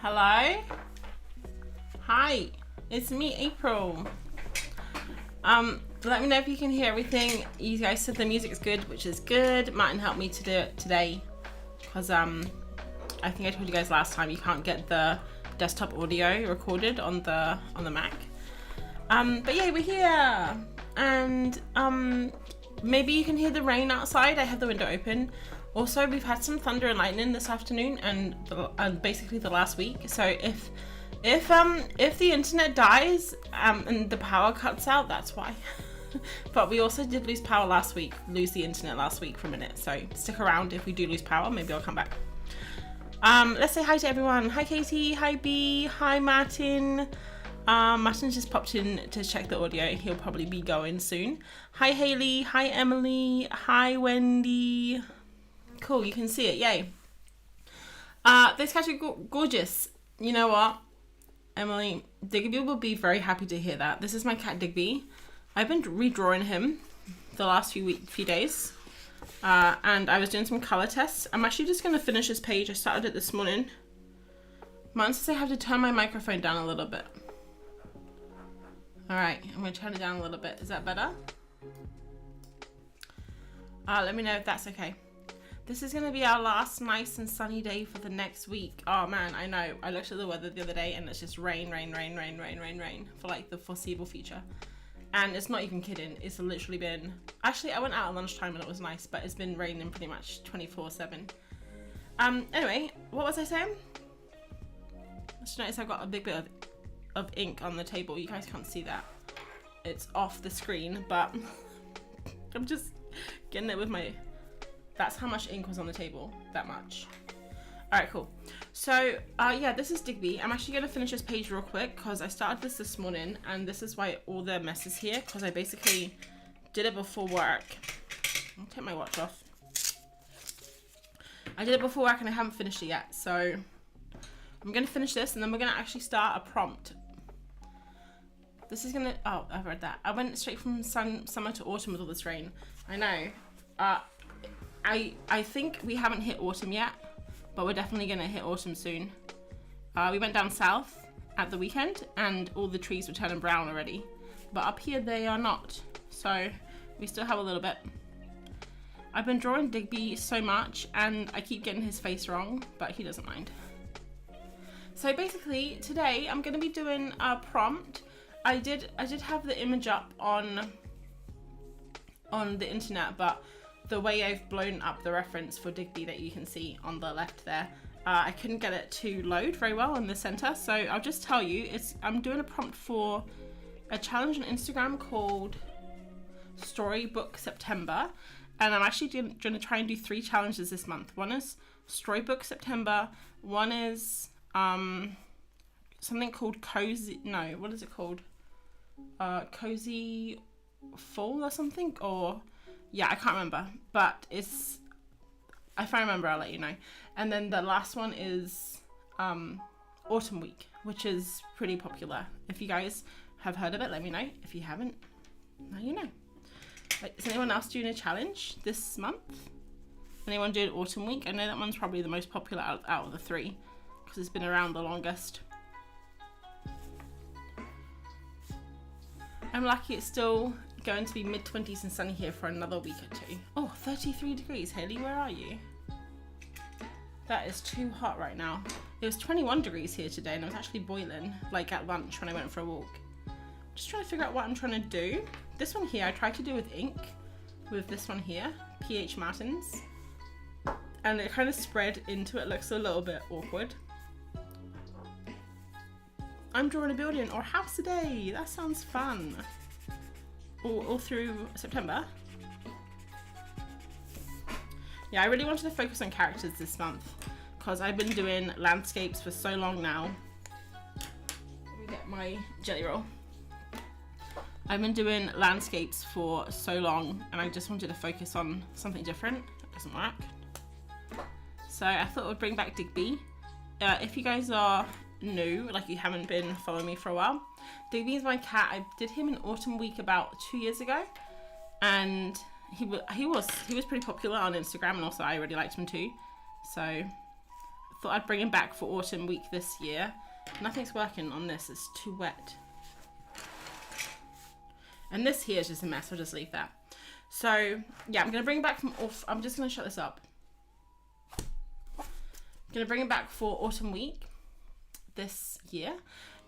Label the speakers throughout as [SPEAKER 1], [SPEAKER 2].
[SPEAKER 1] Hello? Hi, it's me, April. Let me know if you can hear everything. You guys said the music is good, which is good. Martin helped me to do it today because I think I told you guys last time you can't get the desktop audio recorded on the Mac. But yeah, we're here, and maybe you can hear the rain outside. I have the window open. Also, we've had some thunder and lightning this afternoon and basically the last week. So if the internet dies and the power cuts out, that's why. But we also did lose power last week, lose the internet last week for a minute. So stick around if we do lose power. Maybe I'll come back. Let's say hi to everyone. Hi Katie, hi B, hi Martin. Martin's just popped in to check the audio. He'll probably be going soon. Hi Haley, hi Emily, hi Wendy. Cool, you can see it, yay. Those cats are gorgeous. You know what, Emily, Digby will be very happy to hear that. This is my cat Digby. I've been redrawing him the last few days. And I was doing some color tests. I'm actually just going to finish this page. I started it this morning. Martin says I have to turn my microphone down a little bit. Alright, I'm going to turn it down a little bit. Is that better? Let me know if that's okay. This is going to be our last nice and sunny day for the next week. Oh man, I know. I looked at the weather the other day and it's just rain for like the foreseeable future. And it's not even kidding. It's literally been... Actually, I went out at lunchtime and it was nice, but it's been raining pretty much 24/7. Anyway, what was I saying? I just noticed I've got a big bit of ink on the table. You guys can't see that. It's off the screen, but I'm just getting it with my... That's how much ink was on the table. That much. Alright, cool. So, yeah, this is Digby. I'm actually going to finish this page real quick because I started this morning and this is why all the mess is here because I basically did it before work. I'll take my watch off. I did it before work and I haven't finished it yet. So, I'm going to finish this and then we're going to actually start a prompt. This is going to... Oh, I've read that. I went straight from summer to autumn with all this rain. I know. I think we haven't hit autumn yet. But we're definitely going to hit autumn soon. We went down south at the weekend and all the trees were turning brown already. But up here they are not. So we still have a little bit. I've been drawing Digby so much and I keep getting his face wrong, but he doesn't mind. So basically today I'm going to be doing a prompt. I did have the image up on the internet, but the way I've blown up the reference for Digby that you can see on the left there, I couldn't get it to load very well in the center. So I'll just tell you, I'm doing a prompt for a challenge on Instagram called Storybook September. And I'm actually going to try and do 3 challenges this month. One is Storybook September. One is something called Cozy, no, what is it called? Cozy Fall or something? Or... Yeah, I can't remember, but if I remember, I'll let you know. And then the last one is Autumn Week, which is pretty popular. If you guys have heard of it, let me know. If you haven't, now you know. Like, is anyone else doing a challenge this month? Anyone doing Autumn Week? I know that one's probably the most popular out of the 3 because it's been around the longest. I'm lucky it's still going to be mid-20s and sunny here for another week or 2. Oh, 33 degrees. Haley, where are you? That is too hot right now. It was 21 degrees here today and it was actually boiling, like at lunch when I went for a walk. Just trying to figure out what I'm trying to do. This one here I tried to do with ink, with this one here, PH Martins. And it kind of spread into it, looks a little bit awkward. I'm drawing a building or house today. That sounds fun. All through September. Yeah, I really wanted to focus on characters this month because I've been doing landscapes for so long now. Let me get my jelly roll. I've been doing landscapes for so long and I just wanted to focus on something different. It doesn't work. So I thought I would bring back Digby. If you guys are new, like you haven't been following me for a while, Digby is my cat. I did him in Autumn Week about 2 years ago and he was pretty popular on Instagram and also I really liked him too. So Thought I'd bring him back for autumn week this year. Nothing's working on this, it's too wet. And this here is just a mess, I'll just leave that. So yeah, I'm gonna bring it back from off. I'm just gonna shut this up. I'm gonna bring it back for autumn week this year,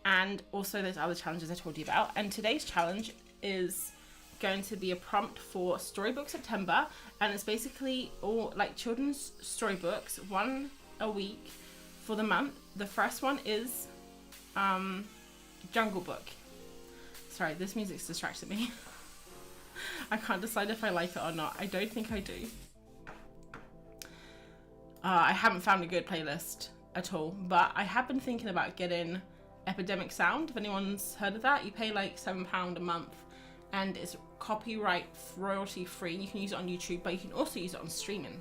[SPEAKER 1] and also those other challenges I told you about. And today's challenge is going to be a prompt for Storybook September, and it's basically all like children's storybooks, one a week for the month. The first one is Jungle Book. Sorry, this music's distracted me. I can't decide if I like it or not. I don't think I do. I haven't found a good playlist at all, but I have been thinking about getting Epidemic Sound. If anyone's heard of that, you pay like £7 a month and it's copyright royalty free. You can use it on YouTube, but you can also use it on streaming.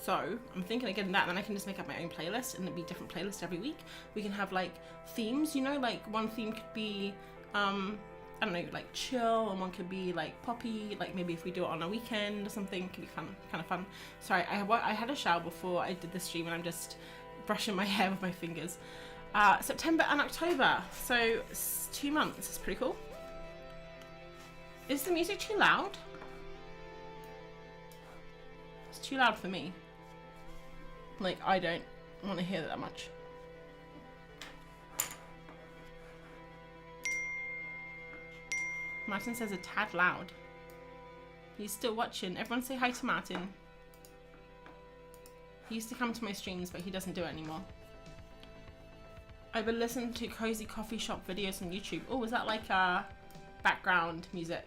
[SPEAKER 1] So I'm thinking of getting that, and then I can just make up my own playlist, and it'll be different playlists every week. We can have like themes, you know, like one theme could be I don't know, like chill, and one could be like poppy, like maybe if we do it on a weekend or something, it could be fun, kind of fun. Sorry, I had a shower before I did the stream, and I'm just brushing my hair with my fingers. September and October, so it's 2 months. It's pretty cool. Is the music too loud? It's too loud for me. Like, I don't want to hear that much. Martin says a tad loud. He's still watching. Everyone say hi to Martin. He used to come to my streams, but he doesn't do it anymore. I've been listening to cozy coffee shop videos on YouTube. Oh, is that like background music?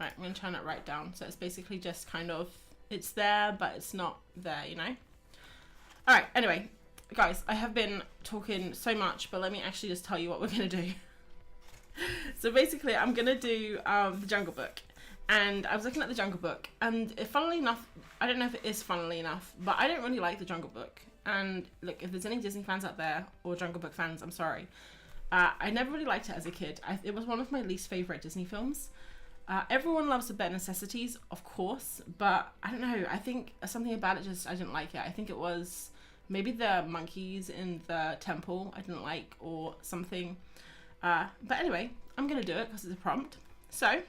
[SPEAKER 1] Alright, I'm going to turn it right down. So it's basically just kind of, it's there, but it's not there, you know? Alright, anyway. Guys, I have been talking so much, but let me actually just tell you what we're going to do. So basically, I'm going to do the Jungle Book. And I was looking at the Jungle Book, and funnily enough, I don't know if it is funnily enough, but I don't really like the Jungle Book. And look, if there's any Disney fans out there, or Jungle Book fans, I'm sorry. I never really liked it as a kid. It was one of my least favourite Disney films. Everyone loves the bare necessities, of course, but I don't know, I think something about it just, I didn't like it. I think it was maybe the monkeys in the temple I didn't like, or something. But anyway, I'm going to do it because it's a prompt. So,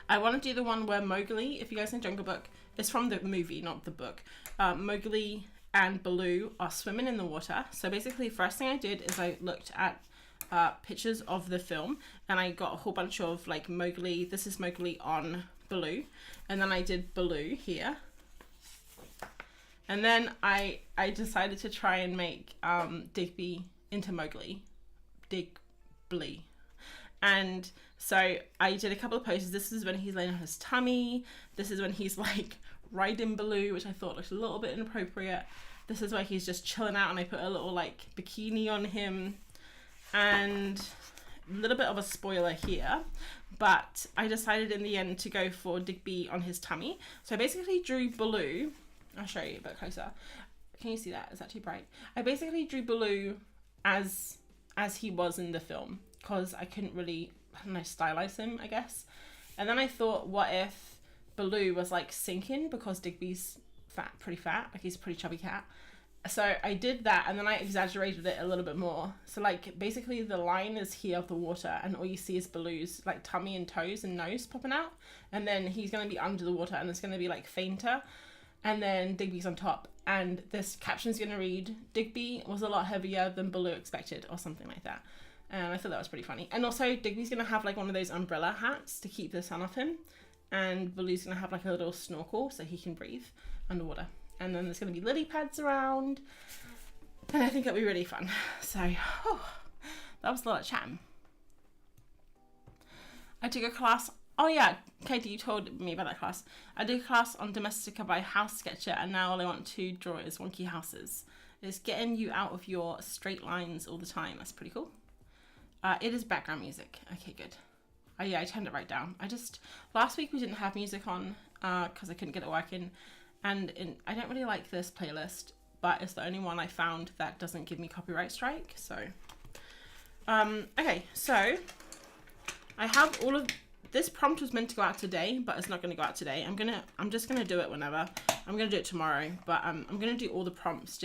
[SPEAKER 1] I want to do the one where Mowgli, if you guys know Jungle Book, it's from the movie, not the book. Mowgli and Baloo are swimming in the water. So basically, first thing I did is I looked at pictures of the film, and I got a whole bunch of like Mowgli. This is Mowgli on Baloo, and then I did Baloo here. And then I decided to try and make Digby into Mowgli. Digby. And so I did a couple of poses. This is when he's laying on his tummy. This is when he's like riding Baloo, which I thought looked a little bit inappropriate. This is where he's just chilling out, and I put a little like bikini on him. And a little bit of a spoiler here, but I decided in the end to go for Digby on his tummy. So I basically drew Baloo. I'll show you a bit closer. Can you see that? Is that too bright? I basically drew Baloo as he was in the film, because I couldn't really, I don't know, stylize him, I guess. And then I thought, what if Baloo was like sinking because Digby's pretty fat, like he's a pretty chubby cat. So I did that, and then I exaggerated it a little bit more. So like basically the line is here of the water, and all you see is Baloo's like tummy and toes and nose popping out, and then he's going to be under the water, and it's going to be like fainter, and then Digby's on top, and this caption's going to read, Digby was a lot heavier than Baloo expected, or something like that. And I thought that was pretty funny. And also Digby's going to have like one of those umbrella hats to keep the sun off him, and Baloo's going to have like a little snorkel so he can breathe underwater. And then there's going to be lily pads around, and I think it'll be really fun. So, that was a lot of chatting. I took a class, oh yeah, Katie, you told me about that class. I did a class on Domestica by House Sketcher, and now all I want to draw is wonky houses. It's getting you out of your straight lines all the time. That's pretty cool. It is background music. Okay, good. Yeah, I turned it right down. Last week we didn't have music on because I couldn't get it working. And I don't really like this playlist, but it's the only one I found that doesn't give me copyright strike. So, okay, so I have all of this prompt was meant to go out today, but it's not going to go out today. I'm just gonna do it whenever. I'm gonna do it tomorrow, but I'm gonna do all the prompts.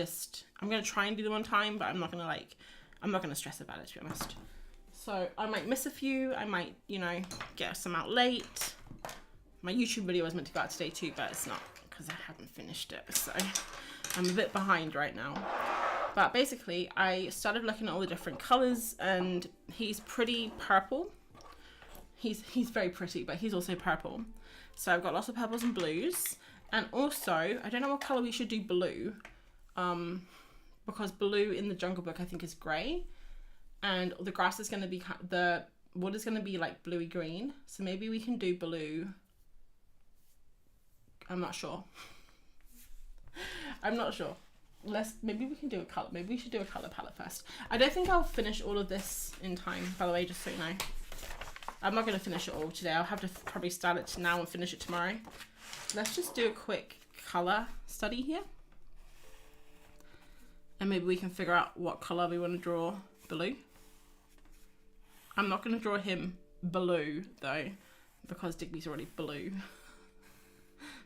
[SPEAKER 1] I'm gonna try and do them on time, but I'm not gonna stress about it, to be honest. So I might miss a few. I might, you know, get some out late. My YouTube video was meant to go out today too, but it's not because I haven't finished it. So I'm a bit behind right now. But basically, I started looking at all the different colors, and he's pretty purple. He's very pretty, but he's also purple. So I've got lots of purples and blues. And also, I don't know what color we should do blue. Because blue in the Jungle Book, I think, is grey. And the grass is going to be, the wood is going to be like bluey green. So maybe we can do blue. I'm not sure. I'm not sure. Maybe we can do a color. Maybe we should do a color palette first. I don't think I'll finish all of this in time, by the way, just so you know. I'm not going to finish it all today. I'll have to probably start it now and finish it tomorrow. Let's just do a quick color study here. And maybe we can figure out what color we want to draw blue. I'm not going to draw him blue, though, because Digby's already blue.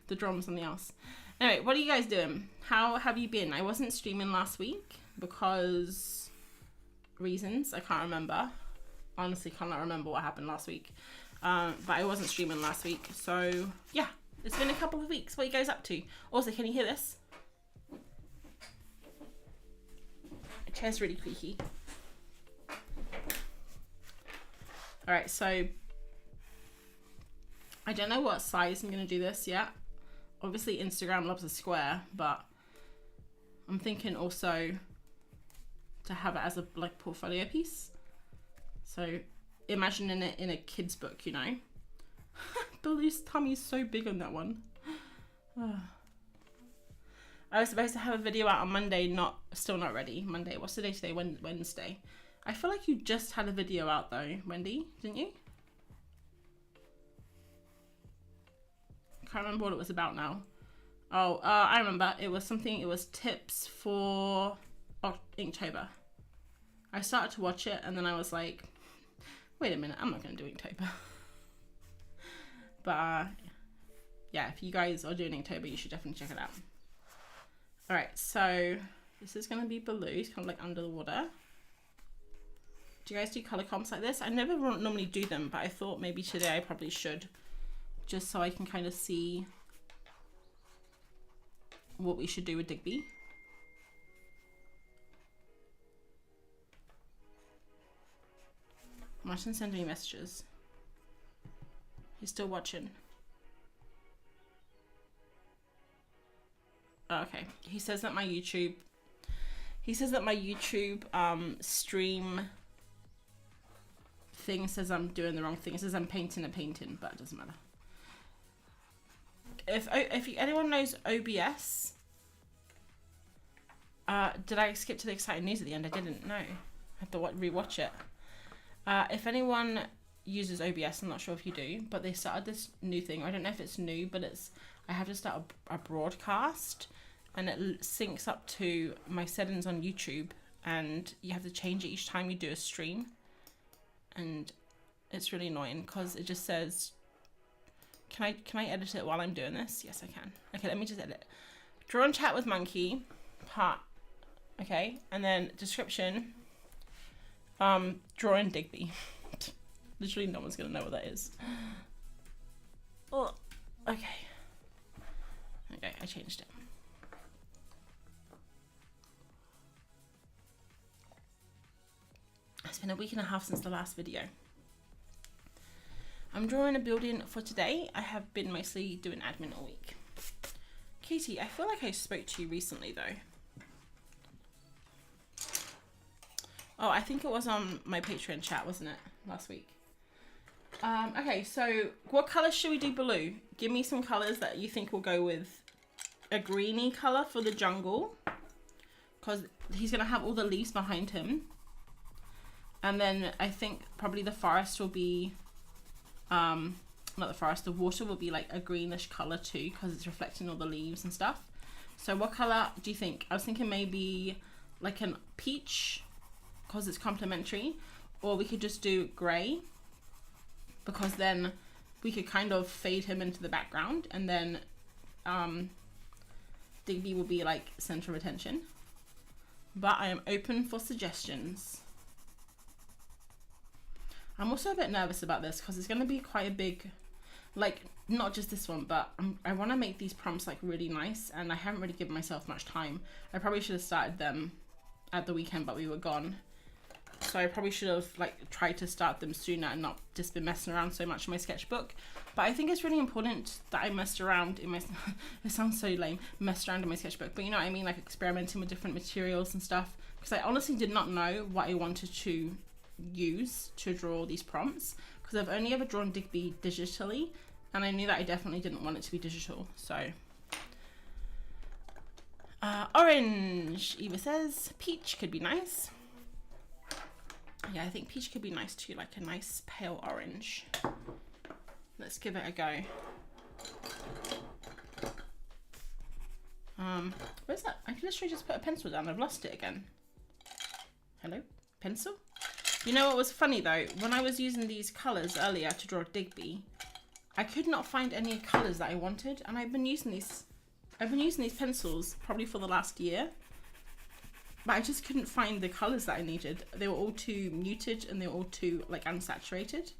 [SPEAKER 1] The drum's something else. Anyway, what are you guys doing? How have you been? I wasn't streaming last week because reasons. I can't remember. Honestly, cannot remember what happened last week. But I wasn't streaming last week. So, yeah. It's been a couple of weeks. What are you guys up to? Also, can you hear this? The chair's really creaky. Alright, so I don't know what size I'm going to do this yet. Obviously, Instagram loves a square, but I'm thinking also to have it as a like portfolio piece. So imagining it in a kid's book, you know. Baloo's tummy is so big on that one. I was supposed to have a video out on Monday, still not ready. Monday, what's the day today? Wednesday. I feel like you just had a video out though, Wendy, didn't you? I can't remember what it was about now. Oh, I remember. It was tips for Inktober. I started to watch it and then I was like, wait a minute, I'm not going to do Inktober. But yeah, if you guys are doing Inktober, you should definitely check it out. Alright, so this is going to be blue. It's kind of like under the water. Do you guys do color comps like this? I never normally do them, but I thought maybe today I probably should. Just so I can kind of see what we should do with Digby. Martin sending me messages. He's still watching. Oh, okay. He says that my YouTube stream thing says I'm doing the wrong thing. It says I'm painting a painting, but it doesn't matter. If anyone knows OBS, did I skip to the exciting news at the end? I didn't know. I have to rewatch it. If anyone uses OBS, I'm not sure if you do, but they started this new thing. I don't know if it's new, but I have to start a broadcast, and it syncs up to my settings on YouTube, and you have to change it each time you do a stream, and it's really annoying because it just says, can I edit it while I'm doing this? Yes, I can. Okay, let me just edit. Draw and chat with monkey part. Okay, and then description. Draw and Digby. Literally no one's gonna know what that is. Oh, okay. Okay, I changed it. It's been a week and a half since the last video. I'm drawing a building for today. I have been mostly doing admin all week. Katie, I feel like I spoke to you recently though. Oh, I think it was on my Patreon chat, wasn't it? Last week. Okay, so what colours should we do blue? Give me some colours that you think will go with a greeny colour for the jungle. Because he's going to have all the leaves behind him. And then I think probably the forest will be... not the forest, the water will be like a greenish colour too. Because it's reflecting all the leaves and stuff. So what colour do you think? I was thinking maybe like an peach. Because it's complementary, or we could just do grey, because then we could kind of fade him into the background, and then Digby will be like center of attention. But I am open for suggestions. I'm also a bit nervous about this because it's going to be quite a big, like, not just this one, but I want to make these prompts like really nice, and I haven't really given myself much time. I probably should have started them at the weekend, but we were gone. So I probably should have like tried to start them sooner and not just been messing around so much in my sketchbook. But I think it's really important that I messed around in my, it sounds so lame, messed around in my sketchbook, but you know what I mean, like experimenting with different materials and stuff, because I honestly did not know what I wanted to use to draw these prompts, because I've only ever drawn Digby digitally, and I knew that I definitely didn't want it to be digital. So orange, Eva says. Peach could be nice. Yeah, I think peach could be nice too, like a nice pale orange. Let's give it a go. Where's that? I can literally just put a pencil down. I've lost it again. Hello? Pencil? You know what was funny though? When I was using these colours earlier to draw Digby, I could not find any colours that I wanted, and I've been using these pencils probably for the last year, but I just couldn't find the colours that I needed. They were all too muted and they were all too like unsaturated.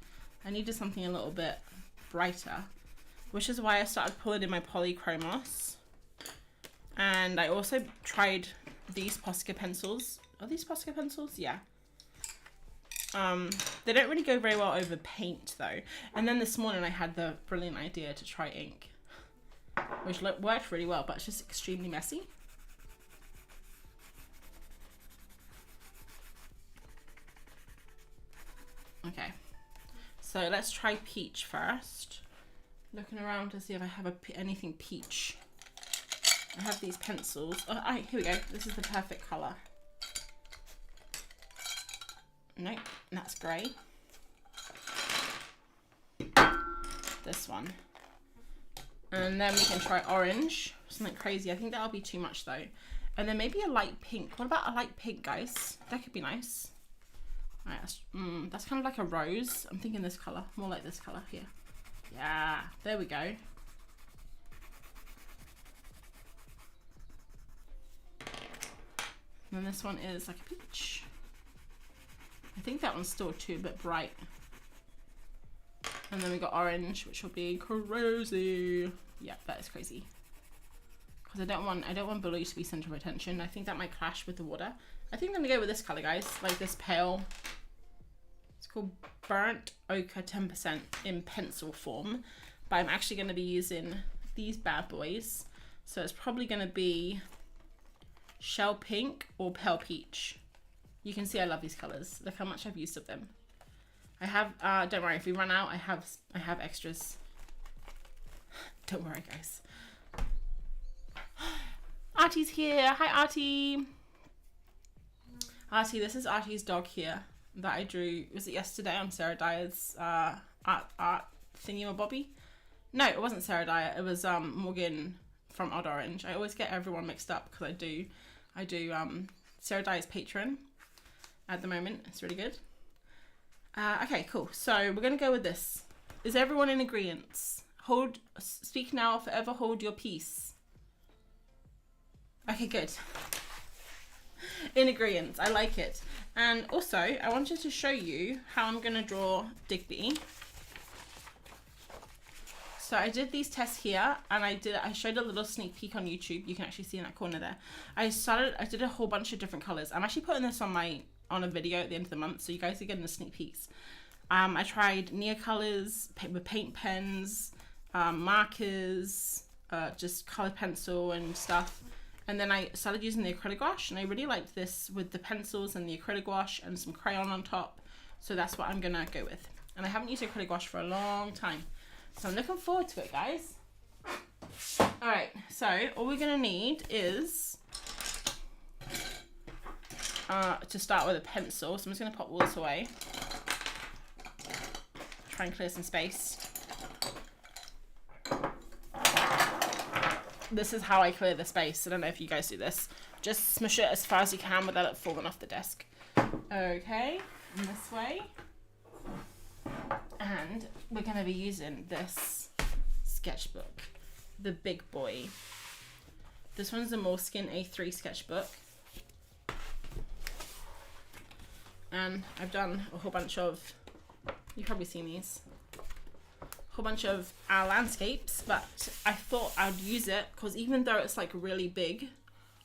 [SPEAKER 1] I needed something a little bit brighter, which is why I started pulling in my polychromos. And I also tried these Posca pencils. Are these Posca pencils? Yeah. They don't really go very well over paint though. And then this morning I had the brilliant idea to try ink, which worked really well, but it's just extremely messy. Okay, so let's try peach first. Looking around to see if I have anything peach. I have these pencils. Oh, here we go. This is the perfect colour. Nope, that's grey. This one. And then we can try orange. Something crazy. I think that'll be too much though. And then maybe a light pink. What about a light pink, guys? That could be nice. Right, that's kind of like a rose. I'm thinking this colour, more like this colour here. Yeah, there we go. And then this one is like a peach. I think that one's still too a bit bright. And then we got orange, which will be crazy. Yeah, that is crazy. Because I don't want blue to be centre of attention. I think that might clash with the water. I think I'm gonna go with this colour, guys. Like this pale. It's called Burnt Ochre 10% in pencil form. But I'm actually gonna be using these bad boys. So it's probably gonna be shell pink or pale peach. You can see I love these colours. Look how much I've used of them. I have, don't worry, if we run out, I have extras. Don't worry, guys. Artie's here. Hi, Artie. Artie, this is Artie's dog here that I drew. Was it yesterday on Sarah Dyer's art thingy-ma-bobby? No, it wasn't Sarah Dyer. It was Morgan from Odd Orange. I always get everyone mixed up because I do Sarah Dyer's Patreon at the moment. It's really good. Okay, cool. So we're gonna go with this. Is everyone in agreement? Speak now or forever hold your peace. Okay, good. In agreement. I like it. And also, I wanted to show you how I'm gonna draw Digby. So I did these tests here, and I showed a little sneak peek on YouTube. You can actually see in that corner there. I did a whole bunch of different colors. I'm actually putting this on a video at the end of the month, so you guys are getting the sneak peeks. I tried Neocolors with paint pens, markers, just colored pencil and stuff. And then I started using the acrylic gouache, and I really liked this with the pencils and the acrylic gouache and some crayon on top. So that's what I'm gonna go with. And I haven't used acrylic gouache for a long time. So I'm looking forward to it, guys. All right, so all we're gonna need is to start with a pencil. So I'm just gonna pop all this away. Try and clear some space. This is how I clear the space. I don't know if you guys do this. Just smush it as far as you can without it falling off the desk. Okay, and this way. And we're going to be using this sketchbook, the big boy. This one's a Moleskine A3 sketchbook. And I've done a whole bunch of, you've probably seen these, a whole bunch of landscapes, but I thought I'd use it because even though it's like really big,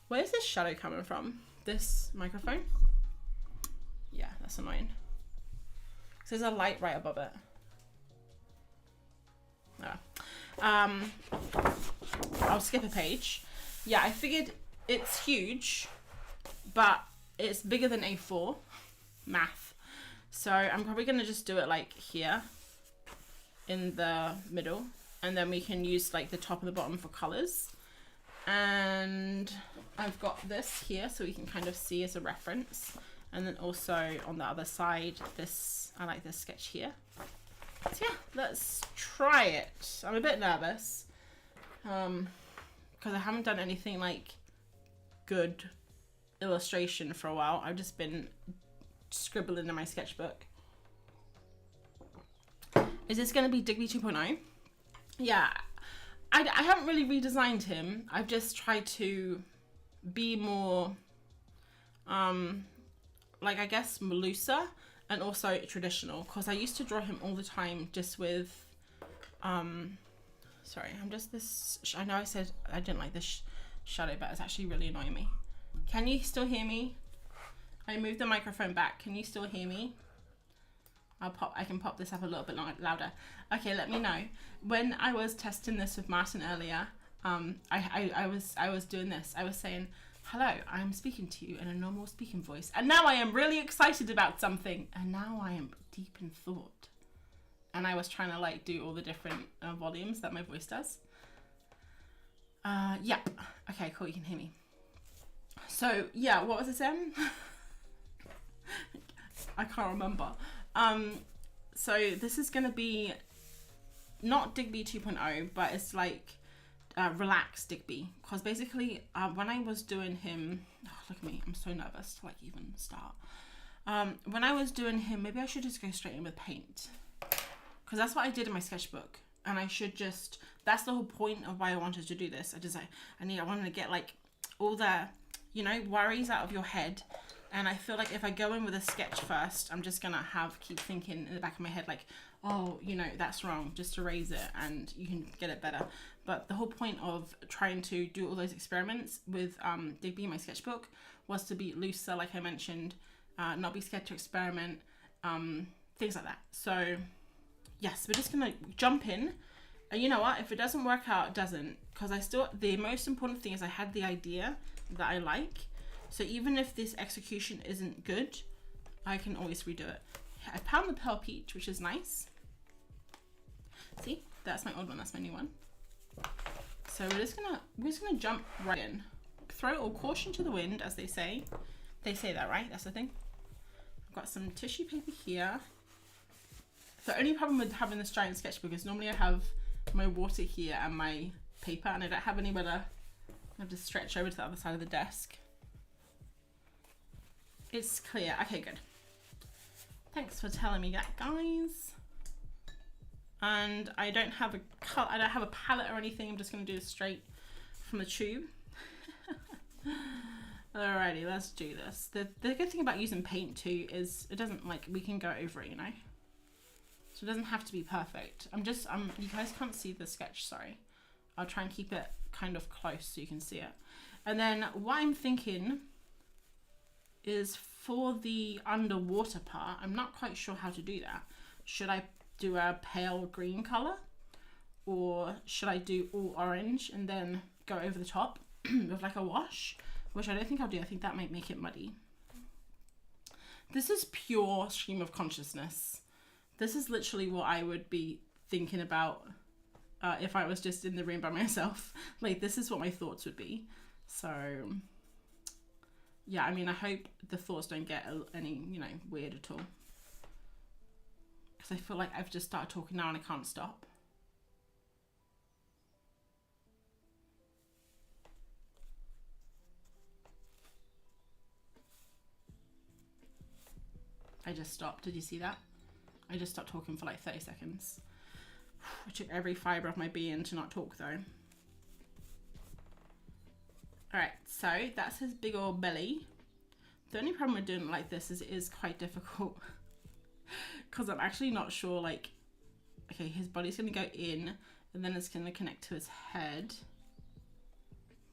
[SPEAKER 1] where's this shadow coming from? This microphone? Yeah, that's annoying. So there's a light right above it. Oh. I'll skip a page. Yeah, I figured it's huge, but it's bigger than A4 math. So I'm probably gonna just do it like here in the middle, and then we can use like the top and the bottom for colors. And I've got this here so we can kind of see as a reference. And then also on the other side, this, I like this sketch here. So yeah, let's try it. I'm a bit nervous because I haven't done anything like good illustration for a while. I've just been scribbling in my sketchbook. Is this going to be Digby 2.0? Yeah, I haven't really redesigned him. I've just tried to be more, like I guess looser and also traditional, because I used to draw him all the time just with, sorry, I'm just this, I know I said I didn't like this shadow, but it's actually really annoying me. Can you still hear me? I moved the microphone back. Can you still hear me? I can pop this up a little bit louder. Okay, let me know. When I was testing this with Martin earlier, I was doing this. I was saying, hello, I'm speaking to you in a normal speaking voice. And now I am really excited about something. And now I am deep in thought. And I was trying to like do all the different volumes that my voice does. Yep. Okay, cool, you can hear me. So yeah, what was I saying? I can't remember. So this is gonna be not Digby 2.0, but it's like relaxed Digby, because basically when I was doing him, oh, look at me, I'm so nervous to like even start. When I was doing him, maybe I should just go straight in with paint, because that's what I did in my sketchbook, and I should just, that's the whole point of why I wanted to do this. I wanted to get like all the, you know, worries out of your head. And I feel like if I go in with a sketch first, I'm just gonna keep thinking in the back of my head like, oh, you know, that's wrong, just erase it and you can get it better. But the whole point of trying to do all those experiments with Digby, my sketchbook, was to be looser, like I mentioned, not be scared to experiment, things like that. So yes, we're just gonna jump in. And you know what, if it doesn't work out, it doesn't, because the most important thing is I had the idea that I like. So even if this execution isn't good, I can always redo it. I found the Pearl Peach, which is nice. See, that's my old one, that's my new one. So we're just gonna jump right in. Throw all caution to the wind, as they say. They say that, right? That's the thing. I've got some tissue paper here. The only problem with having this giant sketchbook is normally I have my water here and my paper, and I don't have anywhere to, I have to stretch over to the other side of the desk. It's clear. Okay, good. Thanks for telling me that, guys. And I don't have a palette or anything. I'm just gonna do this straight from the tube. Alrighty, let's do this. The good thing about using paint too is it doesn't, like, we can go over it, you know. So it doesn't have to be perfect. You guys can't see the sketch, sorry. I'll try and keep it kind of close so you can see it. And then what I'm thinking is for the underwater part, I'm not quite sure how to do that. Should I do a pale green color, or should I do all orange and then go over the top with like a wash, which I don't think I'll do. I think that might make it muddy. This is pure stream of consciousness. This is literally what I would be thinking about if I was just in the room by myself. Like, this is what my thoughts would be. So yeah, I mean, I hope the thoughts don't get any, you know, weird at all. Because I feel like I've just started talking now and I can't stop. I just stopped. Did you see that? I just stopped talking for like 30 seconds. I took every fibre of my being to not talk though. Alright, so that's his big old belly. The only problem with doing it like this is it is quite difficult. Because I'm actually not sure, like, okay, his body's going to go in and then it's going to connect to his head.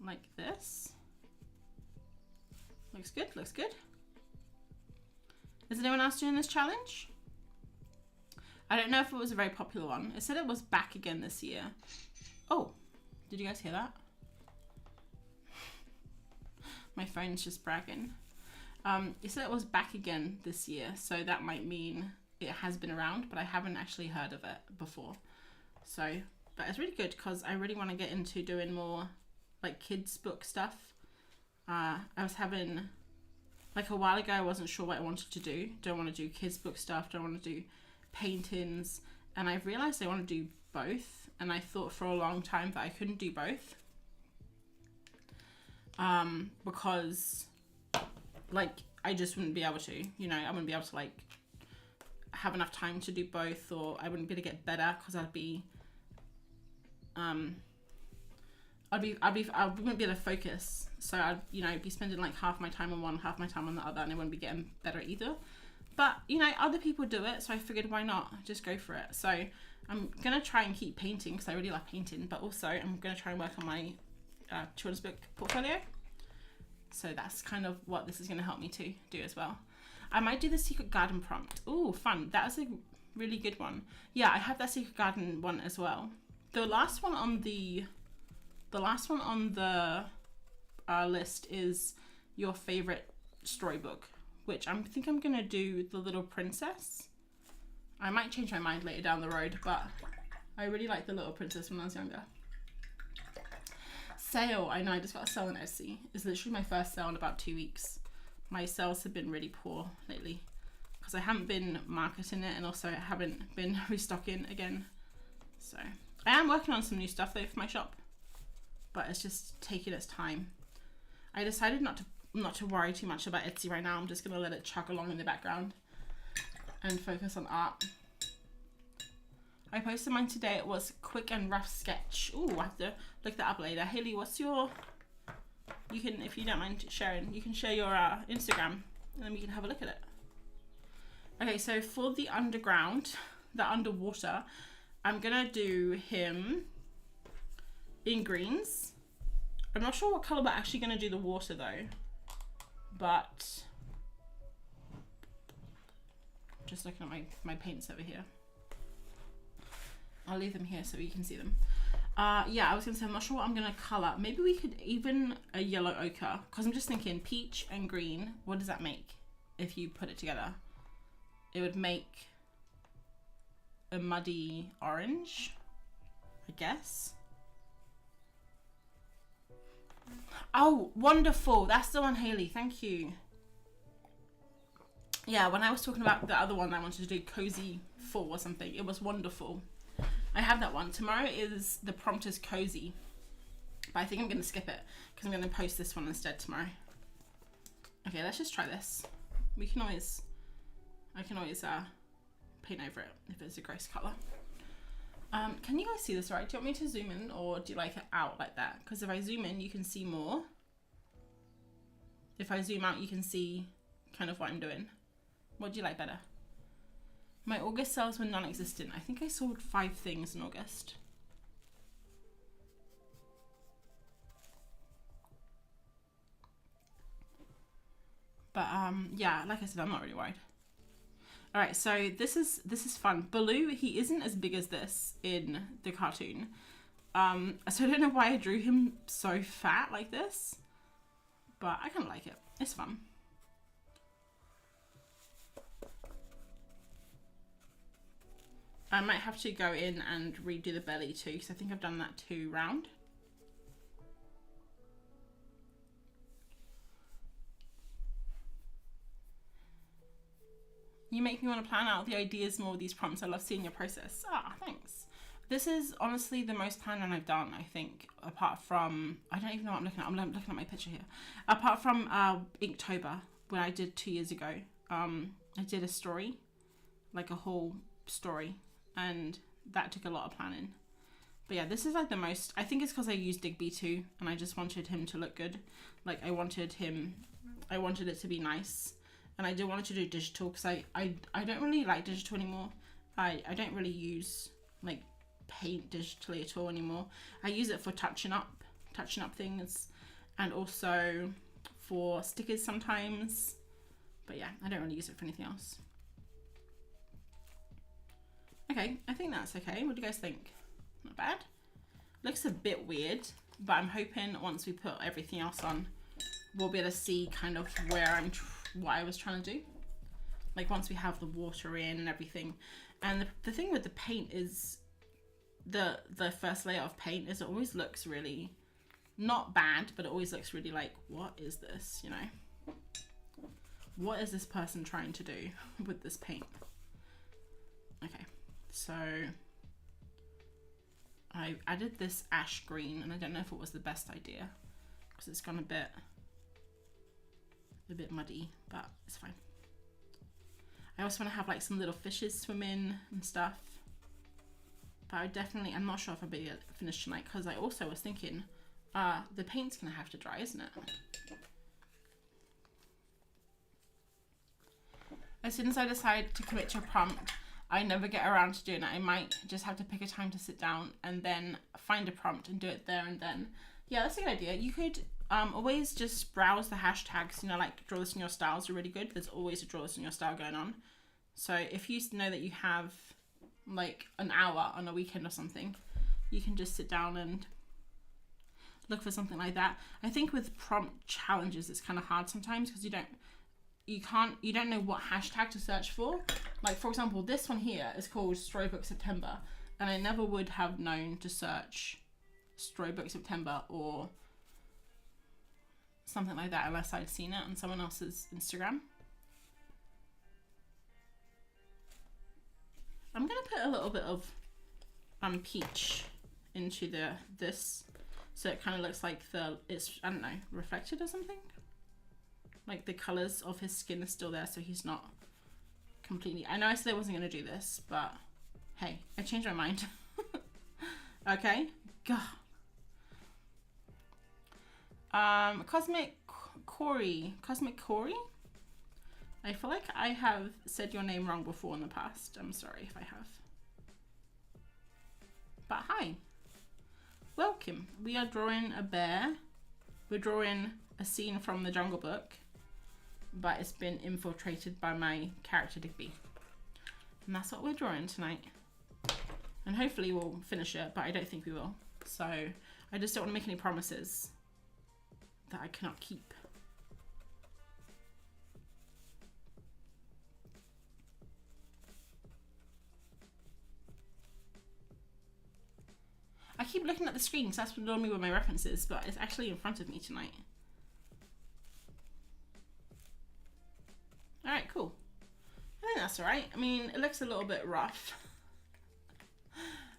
[SPEAKER 1] Like this. Looks good, looks good. Is anyone else doing this challenge? I don't know if it was a very popular one. It said it was back again this year. Oh, did you guys hear that? My phone's just bragging. It said it was back again this year, so that might mean it has been around, but I haven't actually heard of it before. So, but it's really good because I really want to get into doing more like kids book stuff. I was having, like a while ago, I wasn't sure what I wanted to do. Do I want to do kids book stuff? Do I want to do paintings? And I've realized I want to do both. And I thought for a long time that I couldn't do both. Because like I just wouldn't be able to, you know, I wouldn't be able to like have enough time to do both, or I wouldn't be able to get better because I wouldn't be able to focus. So I'd, you know, be spending like half my time on one, half my time on the other, and I wouldn't be getting better either. But, you know, other people do it, so I figured why not just go for it. So I'm going to try and keep painting because I really like painting, but also I'm going to try and work on my children's book portfolio. So that's kind of what this is going to help me to do as well. I might do the secret garden prompt. Ooh, fun. That was a really good one. Yeah, I have that secret garden one as well. The last one on the list is your favorite storybook, which I think I'm gonna do The Little Princess. I might change my mind later down the road, but I really liked The Little Princess when I was younger. Sale, I know, I just got a sale on Etsy. It's literally my first sale in about 2 weeks. My sales have been really poor lately because I haven't been marketing it, and also I haven't been restocking again. So I am working on some new stuff though for my shop, but it's just taking its time. I decided not to worry too much about Etsy right now. I'm just gonna let it chug along in the background and focus on art. I posted mine today. It was quick and rough sketch. Ooh, I have to look that up later. Haley, what's your, you can, if you don't mind sharing, you can share your Instagram and then we can have a look at it. Okay, so for the underground, the underwater, I'm gonna do him in greens. I'm not sure what color we're actually gonna do the water though, but just looking at my paints over here. I'll leave them here so you can see them. Yeah, I was gonna say, I'm not sure what I'm gonna color. Maybe we could even a yellow ochre, because I'm just thinking peach and green, what does that make if you put it together? It would make a muddy orange, I guess. Oh, wonderful. That's the one, Haley. Thank you. Yeah, when I was talking about the other one I wanted to do, Cozy 4 or something, it was wonderful. I have that one. Tomorrow is the prompt is Cozy, but I think I'm going to skip it because I'm going to post this one instead tomorrow. Okay, let's just try this. I can always paint over it if it's a gross color. Can you guys see this right? Do you want me to zoom in, or do you like it out like that? Because if I zoom in, you can see more. If I zoom out, you can see kind of what I'm doing. What do you like better? My August sales were non-existent. I think I sold 5 things in August. But yeah, like I said, I'm not really worried. All right, so this is fun. Baloo, he isn't as big as this in the cartoon. So I don't know why I drew him so fat like this, but I kind of like it. It's fun. I might have to go in and redo the belly too, because I think I've done that too round. You make me want to plan out the ideas more with these prompts. I love seeing your process. Ah, thanks. This is honestly the most planning I've done, I think, apart from, I don't even know what I'm looking at. I'm looking at my picture here. Apart from Inktober, when I did 2 years ago. I did a story like a whole story, and that took a lot of planning. But yeah, this is like the most, I think it's because I used Digby too, and I just wanted him to look good. Like I wanted it to be nice, and I did want to do digital because I don't really like digital anymore. I don't really use like paint digitally at all anymore. I use it for touching up things, and also for stickers sometimes. But yeah, I don't really use it for anything else. Okay, I think that's okay. What do you guys think? Not bad. Looks a bit weird, but I'm hoping once we put everything else on, we'll be able to see kind of where what I was trying to do. Like once we have the water in and everything. And the thing with the paint is the first layer of paint is it always looks really not bad, but it always looks really like, what is this, you know? What is this person trying to do with this paint? Okay, so I added this ash green, and I don't know if it was the best idea because it's gone a bit muddy, but it's fine. I also want to have like some little fishes swim in and stuff, but I'm not sure if I'll be able to finish tonight because I also was thinking the paint's gonna have to dry, isn't it? As soon as I decide to commit to a prompt, I never get around to doing it. I might just have to pick a time to sit down and then find a prompt and do it there and then. Yeah, that's a good idea. You could always just browse the hashtags, you know, like draw this in your styles are really good. There's always a draw this in your style going on. So if you know that you have like an hour on a weekend or something, you can just sit down and look for something like that. I think with prompt challenges, it's kind of hard sometimes because you don't know what hashtag to search for. Like for example, this one here is called Storybook September, and I never would have known to search Storybook September or something like that unless I'd seen it on someone else's Instagram. I'm gonna put a little bit of peach into this so it kind of looks like it's, I don't know, reflected or something. Like the colours of his skin is still there, so he's not completely... I know I said I wasn't going to do this, but hey, I changed my mind. Okay. God. Cosmic Corey. I feel like I have said your name wrong before in the past. I'm sorry if I have. But hi. Welcome. We are drawing a bear. We're drawing a scene from the Jungle Book, but it's been infiltrated by my character Digby. And that's what we're drawing tonight. And hopefully we'll finish it, but I don't think we will. So I just don't want to make any promises that I cannot keep. I keep looking at the screen because that's normally where my reference is, but it's actually in front of me tonight. Alright, cool. I think that's alright. I mean, it looks a little bit rough.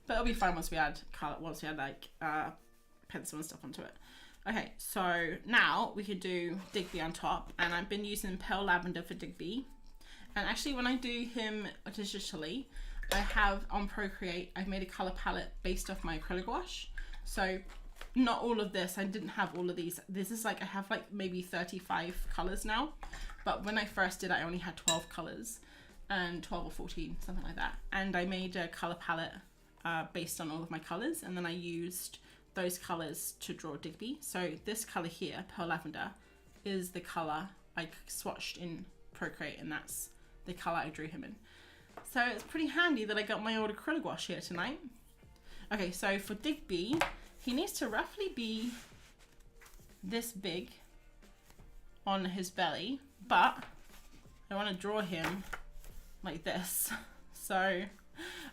[SPEAKER 1] But it'll be fine once we add colour, once we add like pencil and stuff onto it. Okay, so now we could do Digby on top, and I've been using Pale Lavender for Digby. And actually when I do him digitally, I have on Procreate, I've made a colour palette based off my acrylic wash. So not all of this, I didn't have all of these. This is like, I have like maybe 35 colours now. But when I first did it, I only had 12 colours, and 12 or 14, something like that. And I made a colour palette based on all of my colours, and then I used those colours to draw Digby. So this colour here, Pearl Lavender, is the colour I swatched in Procreate, and that's the colour I drew him in. So it's pretty handy that I got my old acrylic wash here tonight. Okay, so for Digby, he needs to roughly be this big on his belly, but I want to draw him like this. So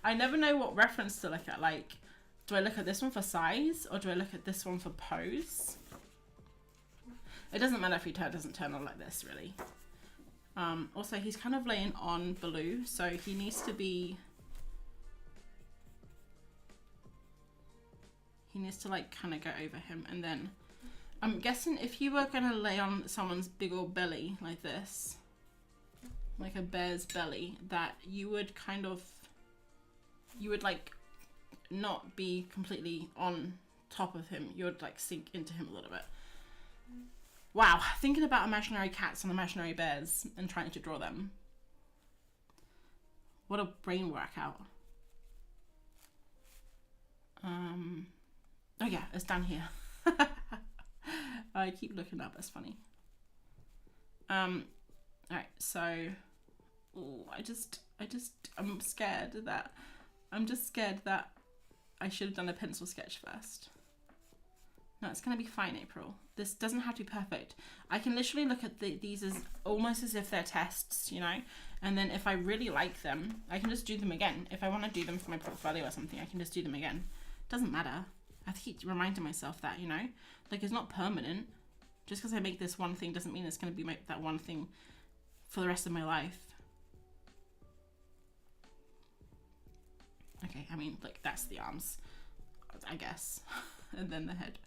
[SPEAKER 1] I never know what reference to look at. Like, do I look at this one for size, or do I look at this one for pose? It doesn't matter if he doesn't turn on like this, really. Also, he's kind of laying on blue, so he needs to be... He needs to like kind of go over him, and then I'm guessing if you were going to lay on someone's big old belly like this, like a bear's belly, that you would kind of, you would like not be completely on top of him. You would like sink into him a little bit. Wow, thinking about imaginary cats and imaginary bears and trying to draw them. What a brain workout. Oh yeah, it's down here. I keep looking up, that's funny. Alright, so I'm scared that I should have done a pencil sketch first. No, it's gonna be fine, April. This doesn't have to be perfect. I can literally look at these as almost as if they're tests, you know? And then if I really like them, I can just do them again. If I want to do them for my portfolio or something, I can just do them again. Doesn't matter. I have to keep reminding myself that, you know? Like, it's not permanent. Just because I make this one thing doesn't mean it's going to be that one thing for the rest of my life. Okay, I mean, like, that's the arms, I guess. And then the head.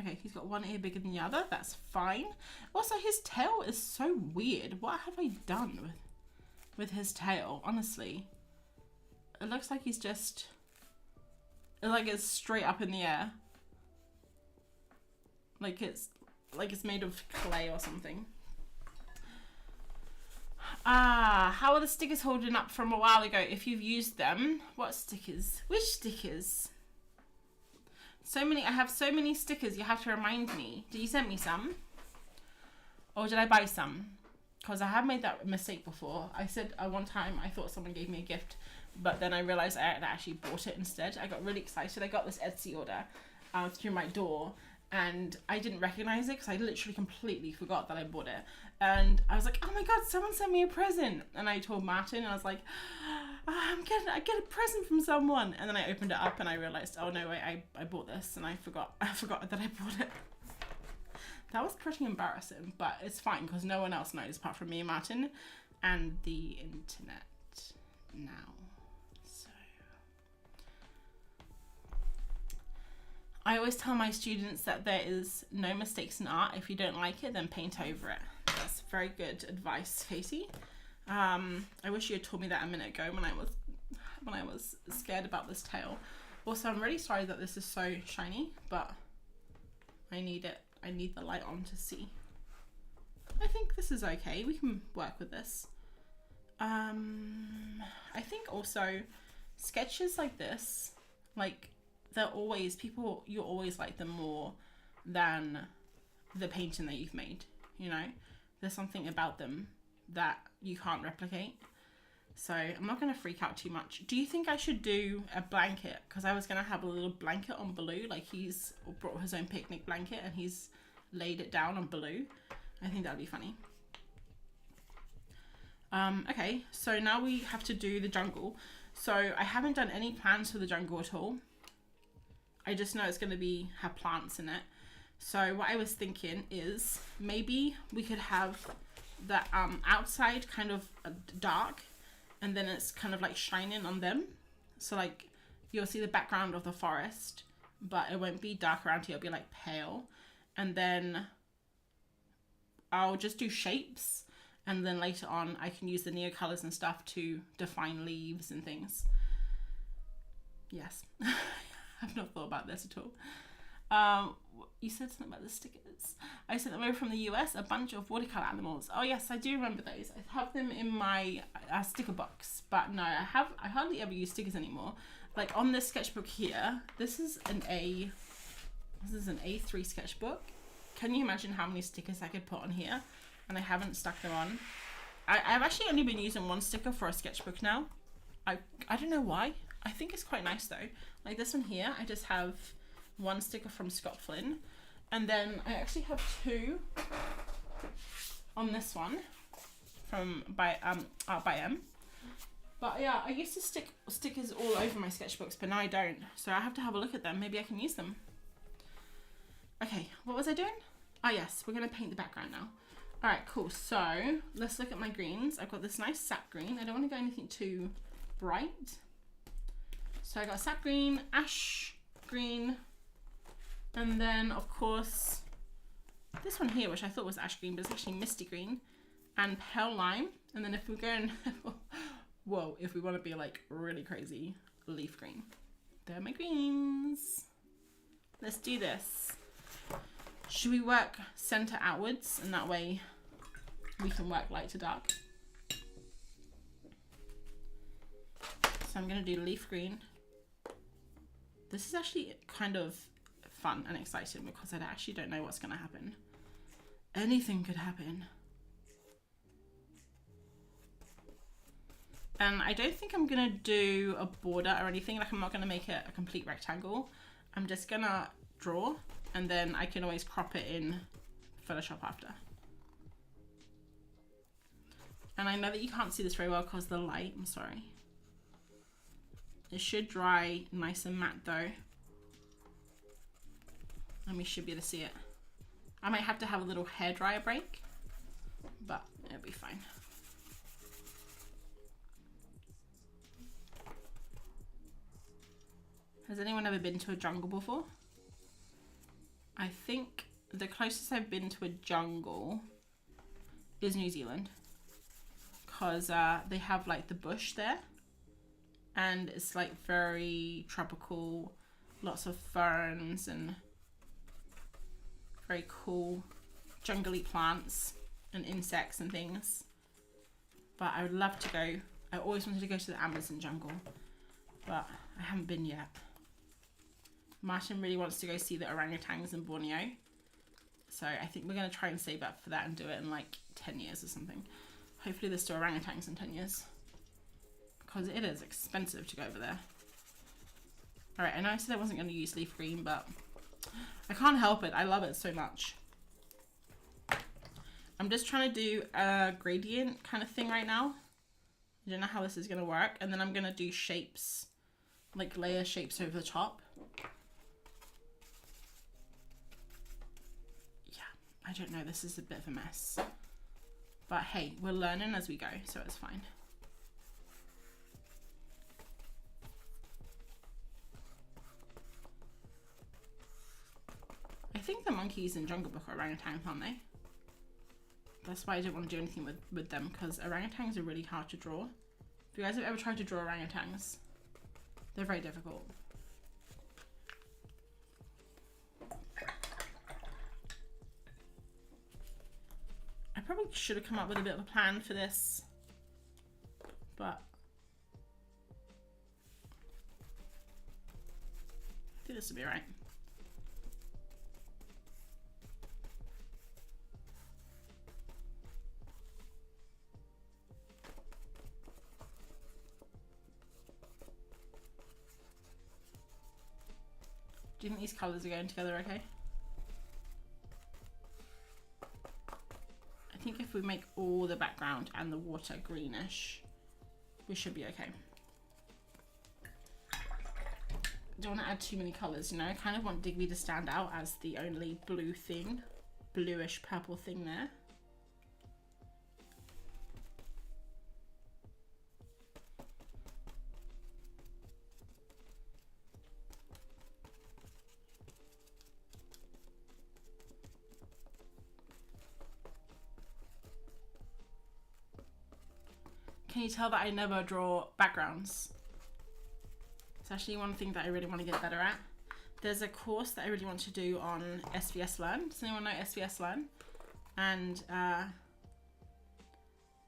[SPEAKER 1] Okay, he's got one ear bigger than the other. That's fine. Also, his tail is so weird. What have I done with his tail? Honestly, it looks like he's just like it's straight up in the air. Like it's made of clay or something. How are the stickers holding up from a while ago? If you've used them, what stickers? Which stickers? So many. I have so many stickers. You have to remind me. Did you send me some? Or did I buy some? Because I have made that mistake before. I said one time I thought someone gave me a gift, but then I realized I had actually bought it instead. I got really excited. I got this Etsy order through my door, and I didn't recognize it because I literally completely forgot that I bought it. And I was like, oh my god, someone sent me a present. And I told Martin, and I was like, I get a present from someone. And then I opened it up and I realized, oh no, wait, I bought this, and I forgot that I bought it. That was pretty embarrassing, but it's fine because no one else knows apart from me and Martin and the internet now. So I always tell my students that there is no mistakes in art. If you don't like it, then paint over it. That's very good advice, Katie. I wish you had told me that a minute ago when I was scared about this tail. Also, I'm really sorry that this is so shiny, but I need it. I need the light on to see. I think this is okay. We can work with this. I think also sketches like this, like you always like them more than the painting that you've made, you know? There's something about them that you can't replicate. So I'm not going to freak out too much. Do you think I should do a blanket? Because I was going to have a little blanket on Baloo. Like he's brought his own picnic blanket and he's laid it down on Baloo. I think that would be funny. Okay, so now we have to do the jungle. So I haven't done any plans for the jungle at all. I just know it's going to have plants in it. So what I was thinking is maybe we could have the outside kind of dark, and then it's kind of like shining on them. So like you'll see the background of the forest, but it won't be dark around here. It'll be like pale. And then I'll just do shapes. And then later on I can use the neo colors and stuff to define leaves and things. Yes. I've not thought about this at all. You said something about the stickers. I sent them over from the US, a bunch of watercolor animals. Oh yes, I do remember those. I have them in my sticker box, but no, I hardly ever use stickers anymore. Like on this sketchbook here, this is an A3 sketchbook. Can you imagine how many stickers I could put on here? And I haven't stuck them on. I've actually only been using one sticker for a sketchbook now. I don't know why. I think it's quite nice though. Like this one here, I just have one sticker from Scott Flynn, and then I actually have two on this one by Art by M. But yeah, I used to stick stickers all over my sketchbooks, but now I don't. So I have to have a look at them. Maybe I can use them. Okay, what was I doing? Oh yes, we're gonna paint the background now. All right, cool. So let's look at my greens. I've got this nice sap green. I don't want to go anything too bright. So I got sap green, ash green, and then of course this one here, which I thought was ash green, but it's actually misty green, and pale lime. And then if we're going, whoa, if we want to be like really crazy, leaf green. There are my greens. Let's do this. Should we work center outwards, and that way we can work light to dark? So I'm gonna do leaf green. This is actually kind of fun and exciting because I actually don't know what's gonna happen. Anything could happen. And I don't think I'm gonna do a border or anything. Like, I'm not gonna make it a complete rectangle. I'm just gonna draw, and then I can always crop it in Photoshop after. And I know that you can't see this very well because of the light, I'm sorry. It should dry nice and matte though. And we should be able to see it. I might have to have a little hairdryer break, but it'll be fine. Has anyone ever been to a jungle before? I think the closest I've been to a jungle is New Zealand, because they have like the bush there, and it's like very tropical, lots of ferns and very cool jungly plants and insects and things. But I would love to go. I always wanted to go to the Amazon jungle, but I haven't been yet. Martin really wants to go see the orangutans in Borneo, so I think we're going to try and save up for that and do it in like 10 years or something. Hopefully there's still orangutans in 10 years, because it is expensive to go over there. Alright, I know I said I wasn't going to use leaf green, but I can't help it. I love it so much. I'm just trying to do a gradient kind of thing right now. I don't know how this is going to work. And then I'm going to do shapes, like layer shapes over the top. Yeah, I don't know. This is a bit of a mess. But hey, we're learning as we go, so it's fine. I think the monkeys in Jungle Book are orangutans, aren't they? That's why I don't want to do anything with them, because orangutans are really hard to draw. If you guys have ever tried to draw orangutans, they're very difficult. I probably should have come up with a bit of a plan for this, but I think this will be right. Do you think these colours are going together okay? I think if we make all the background and the water greenish, we should be okay. Don't want to add too many colours, you know? I kind of want Digby to stand out as the only blue thing, bluish purple thing there. Can you tell that I never draw backgrounds? It's actually one thing that I really want to get better at. There's a course that I really want to do on SVS Learn. Does anyone know SVS Learn? And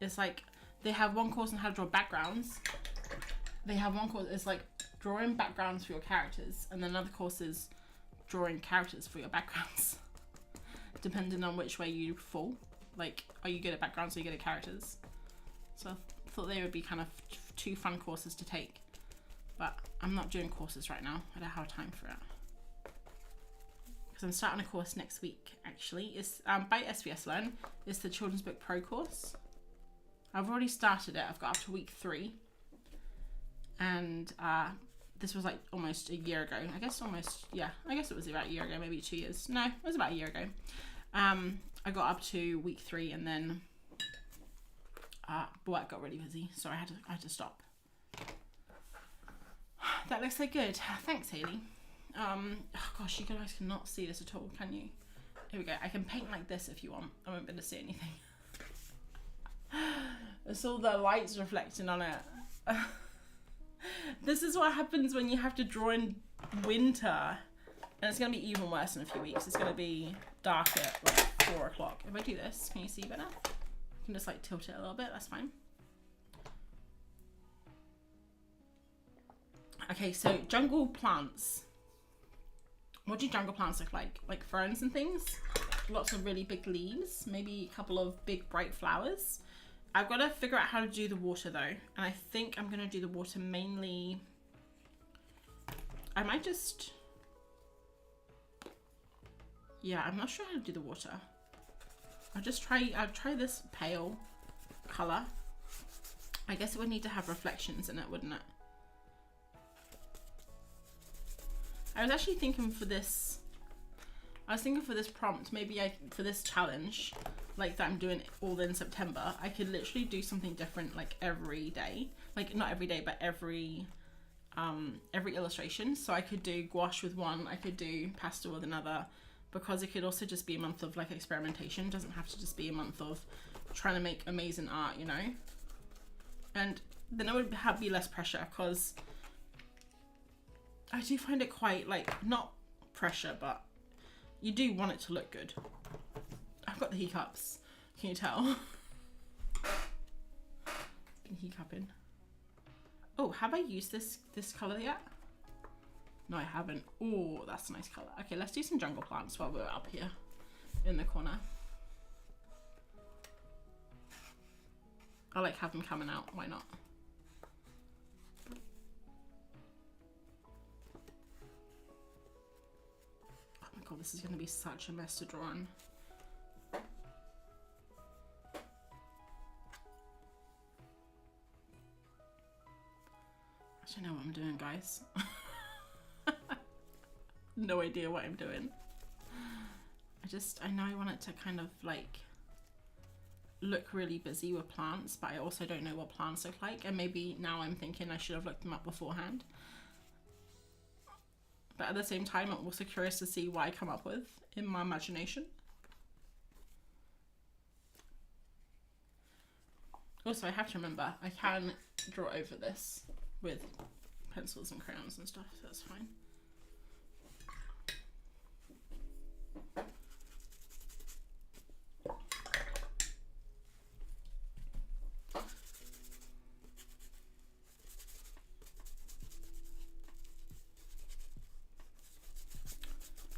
[SPEAKER 1] it's like, they have one course on how to draw backgrounds. They have one course, it's like drawing backgrounds for your characters. And then another course is drawing characters for your backgrounds. Depending on which way you fall. Like, are you good at backgrounds or are you good at characters? So I thought they would be kind of two fun courses to take, but I'm not doing courses right now. I don't have time for it. Because I'm starting a course next week, actually. It's by SVS Learn. It's the Children's Book Pro course. I've already started it. I've got up to week 3. And this was like almost a year ago. I guess almost, yeah. I guess it was about a year ago, maybe 2 years. No, it was about a year ago. I got up to week 3 and then work got really busy, so I had to stop. that looks so good. Thanks, Hayley. Oh gosh, you guys cannot see this at all, can you? Here we go. I can paint like this if you want. I won't be able to see anything. It's all the lights reflecting on it. This is what happens when you have to draw in winter. And it's going to be even worse in a few weeks. It's going to be dark at like 4 o'clock. If I do this, can you see better? I can just like tilt it a little bit. That's fine. Okay, so jungle plants. What do jungle plants look like? Like ferns and things? Lots of really big leaves. Maybe a couple of big bright flowers. I've got to figure out how to do the water though. And I think I'm going to do the water mainly... I might just... Yeah, I'm not sure how to do the water. I'll try this pale colour. I guess it would need to have reflections in it, wouldn't it? I was actually thinking for this, prompt, maybe for this challenge, like that I'm doing all in September, I could literally do something different like every day. Like not every day, but every illustration. So I could do gouache with one, I could do pastel with another, because it could also just be a month of like experimentation. It doesn't have to just be a month of trying to make amazing art, you know? And then it would be less pressure, because I do find it quite like, not pressure, but you do want it to look good. I've got the hiccups, can you tell? Been hiccuping. Oh, have I used this colour yet? No, I haven't. Oh, that's a nice colour. Okay, let's do some jungle plants while we're up here in the corner. I like have them coming out, why not? Oh my god, this is going to be such a mess to draw on. I don't know what I'm doing, guys. No idea what I'm doing. I know I want it to kind of like look really busy with plants, but I also don't know what plants look like, and maybe now I'm thinking I should have looked them up beforehand. But at the same time, I'm also curious to see what I come up with in my imagination. Also, I have to remember, I can draw over this with pencils and crayons and stuff, so that's fine.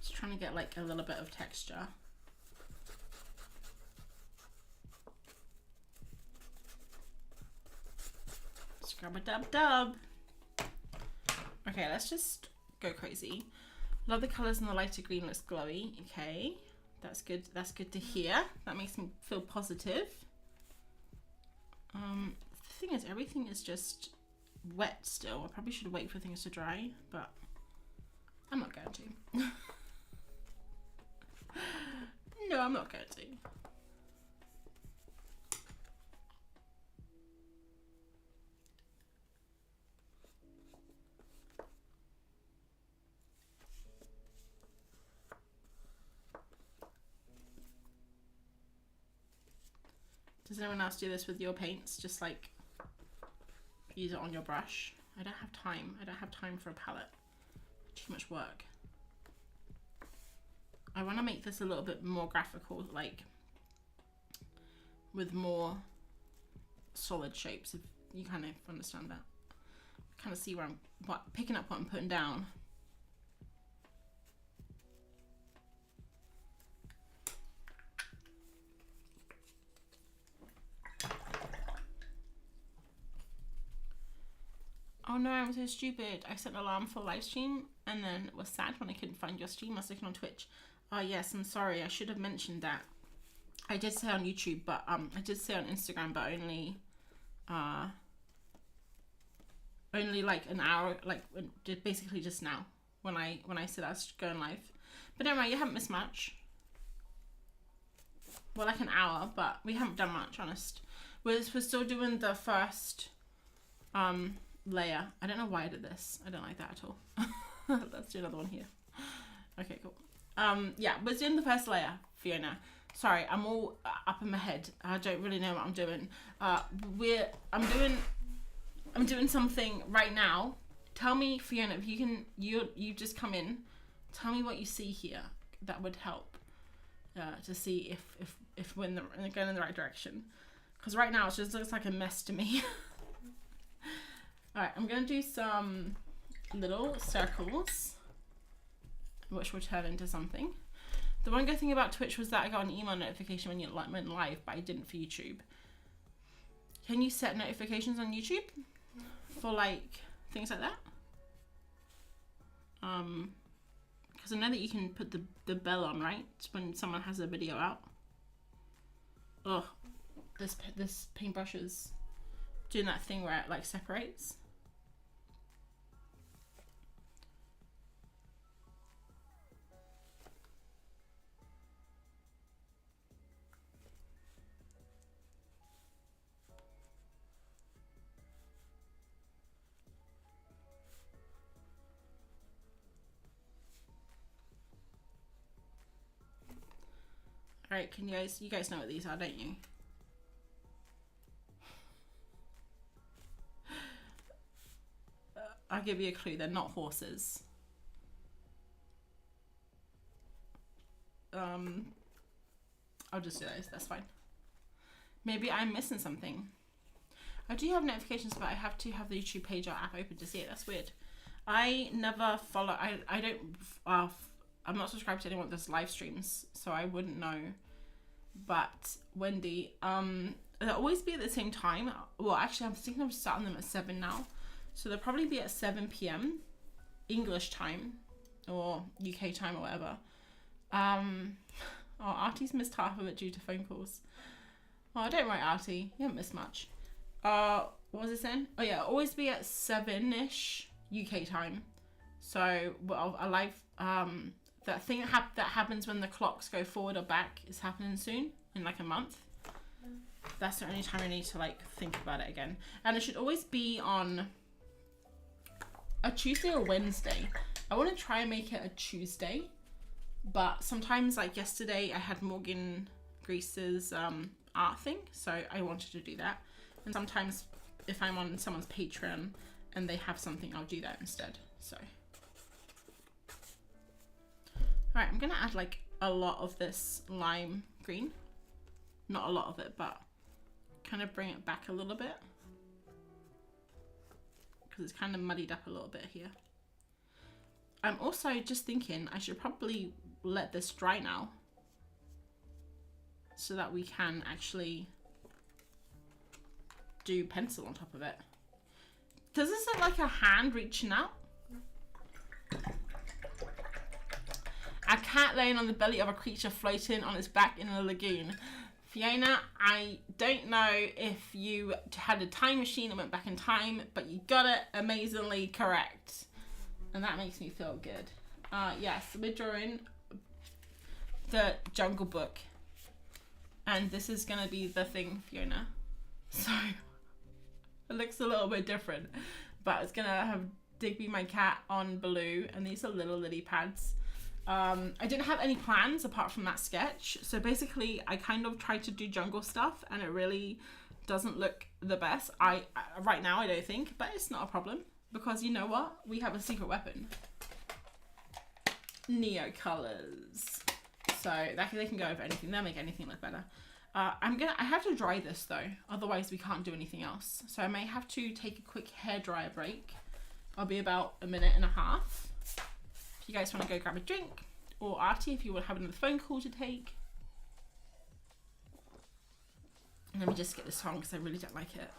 [SPEAKER 1] Just trying to get like a little bit of texture. Scrub-a-dub-dub. Okay, let's just go crazy. Love the colours and the lighter green looks glowy. Okay, that's good. That's good to hear. That makes me feel positive. The thing is, everything is just wet still. I probably should wait for things to dry, but I'm not going to. No, I'm not going to. Does anyone else do this with your paints? Just like use it on your brush? I don't have time. I don't have time for a palette. Too much work. I want to make this a little bit more graphical, like with more solid shapes, if you kind of understand that. Kind of see where I'm picking up what I'm putting down. Oh no, I'm so stupid. I set an alarm for live stream and then was sad when I couldn't find your stream. I was looking on Twitch. Oh yes, I'm sorry. I should have mentioned that. I did say on YouTube, but I did say on Instagram, but only like an hour, like basically just now when I said I was going live. But don't worry, you haven't missed much. Well, like an hour, but we haven't done much, honest. We're still doing the first layer. I don't know why I did this. I don't like that at all. Let's do another one here. Okay, cool. Yeah, we're doing the first layer, Fiona. Sorry, I'm all up in my head. I don't really know what I'm doing. I'm doing something right now. Tell me, Fiona, if you can, you just come in. Tell me what you see here. That would help to see if we're going in the right direction. Because right now it just looks like a mess to me. All right, I'm gonna do some little circles, which will turn into something. The one good thing about Twitch was that I got an email notification when you went live, but I didn't for YouTube. Can you set notifications on YouTube for like things like that? Because I know that you can put the bell on, right? When someone has a video out. Oh, this paintbrush is doing that thing where it like separates. Alright, can you guys know what these are, don't you? I'll give you a clue, they're not horses. I'll just do those, that's fine. Maybe I'm missing something. I do have notifications, but I have to have the YouTube page or app open to see it. That's weird. I never follow, I don't, I'm not subscribed to anyone that does live streams, so I wouldn't know. But Wendy, they'll always be at the same time. Well, actually, I'm thinking of starting them at 7 now. So they'll probably be at 7 p.m. English time or UK time or whatever. Oh, Artie's missed half of it due to phone calls. Oh, don't worry, Artie. You haven't missed much. What was it saying? Oh yeah, always be at 7ish UK time. So well, a live that thing that happens when the clocks go forward or back is happening soon in like a month. That's the only time I need to like think about it again. And it should always be on a Tuesday or Wednesday. I want to try and make it a Tuesday, but sometimes like yesterday I had Morgan Grease's art thing, so I wanted to do that. And sometimes if I'm on someone's Patreon and they have something, I'll do that instead. So alright, I'm gonna add like a lot of this lime green. Not a lot of it, but kind of bring it back a little bit. Because it's kind of muddied up a little bit here. I'm also just thinking I should probably let this dry now. So that we can actually do pencil on top of it. Does this look like a hand reaching out? A cat laying on the belly of a creature floating on its back in a lagoon. Fiona, I don't know if you had a time machine and went back in time, but you got it amazingly correct. And that makes me feel good. Yes, we're drawing the Jungle Book. And this is going to be the thing, Fiona. So, it looks a little bit different. But it's going to have Digby, my cat, on blue. And these are little lily pads. I didn't have any plans apart from that sketch. So basically, I kind of tried to do jungle stuff. And it really doesn't look the best. Right now, I don't think. But it's not a problem. Because you know what? We have a secret weapon. Neo colors. So they can go over anything. They'll make anything look better. I have to dry this though. Otherwise we can't do anything else. So I may have to take a quick hairdryer break. I'll be about a minute and a half. If you guys want to go grab a drink. Or Artie, if you want to have another phone call to take. And let me just get this on because I really don't like it.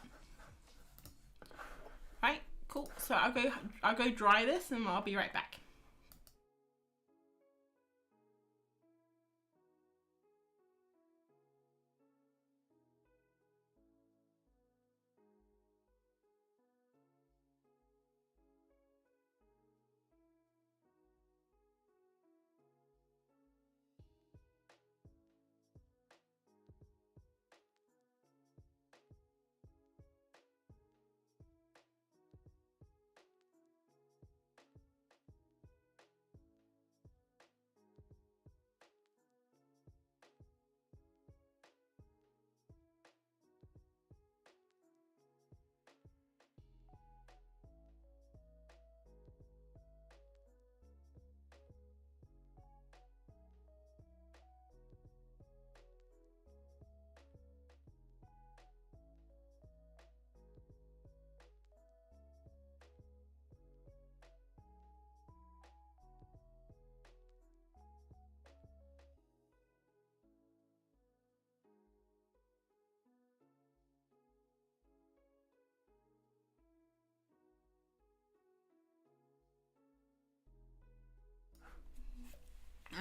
[SPEAKER 1] Right, cool. So I'll go dry this and I'll be right back.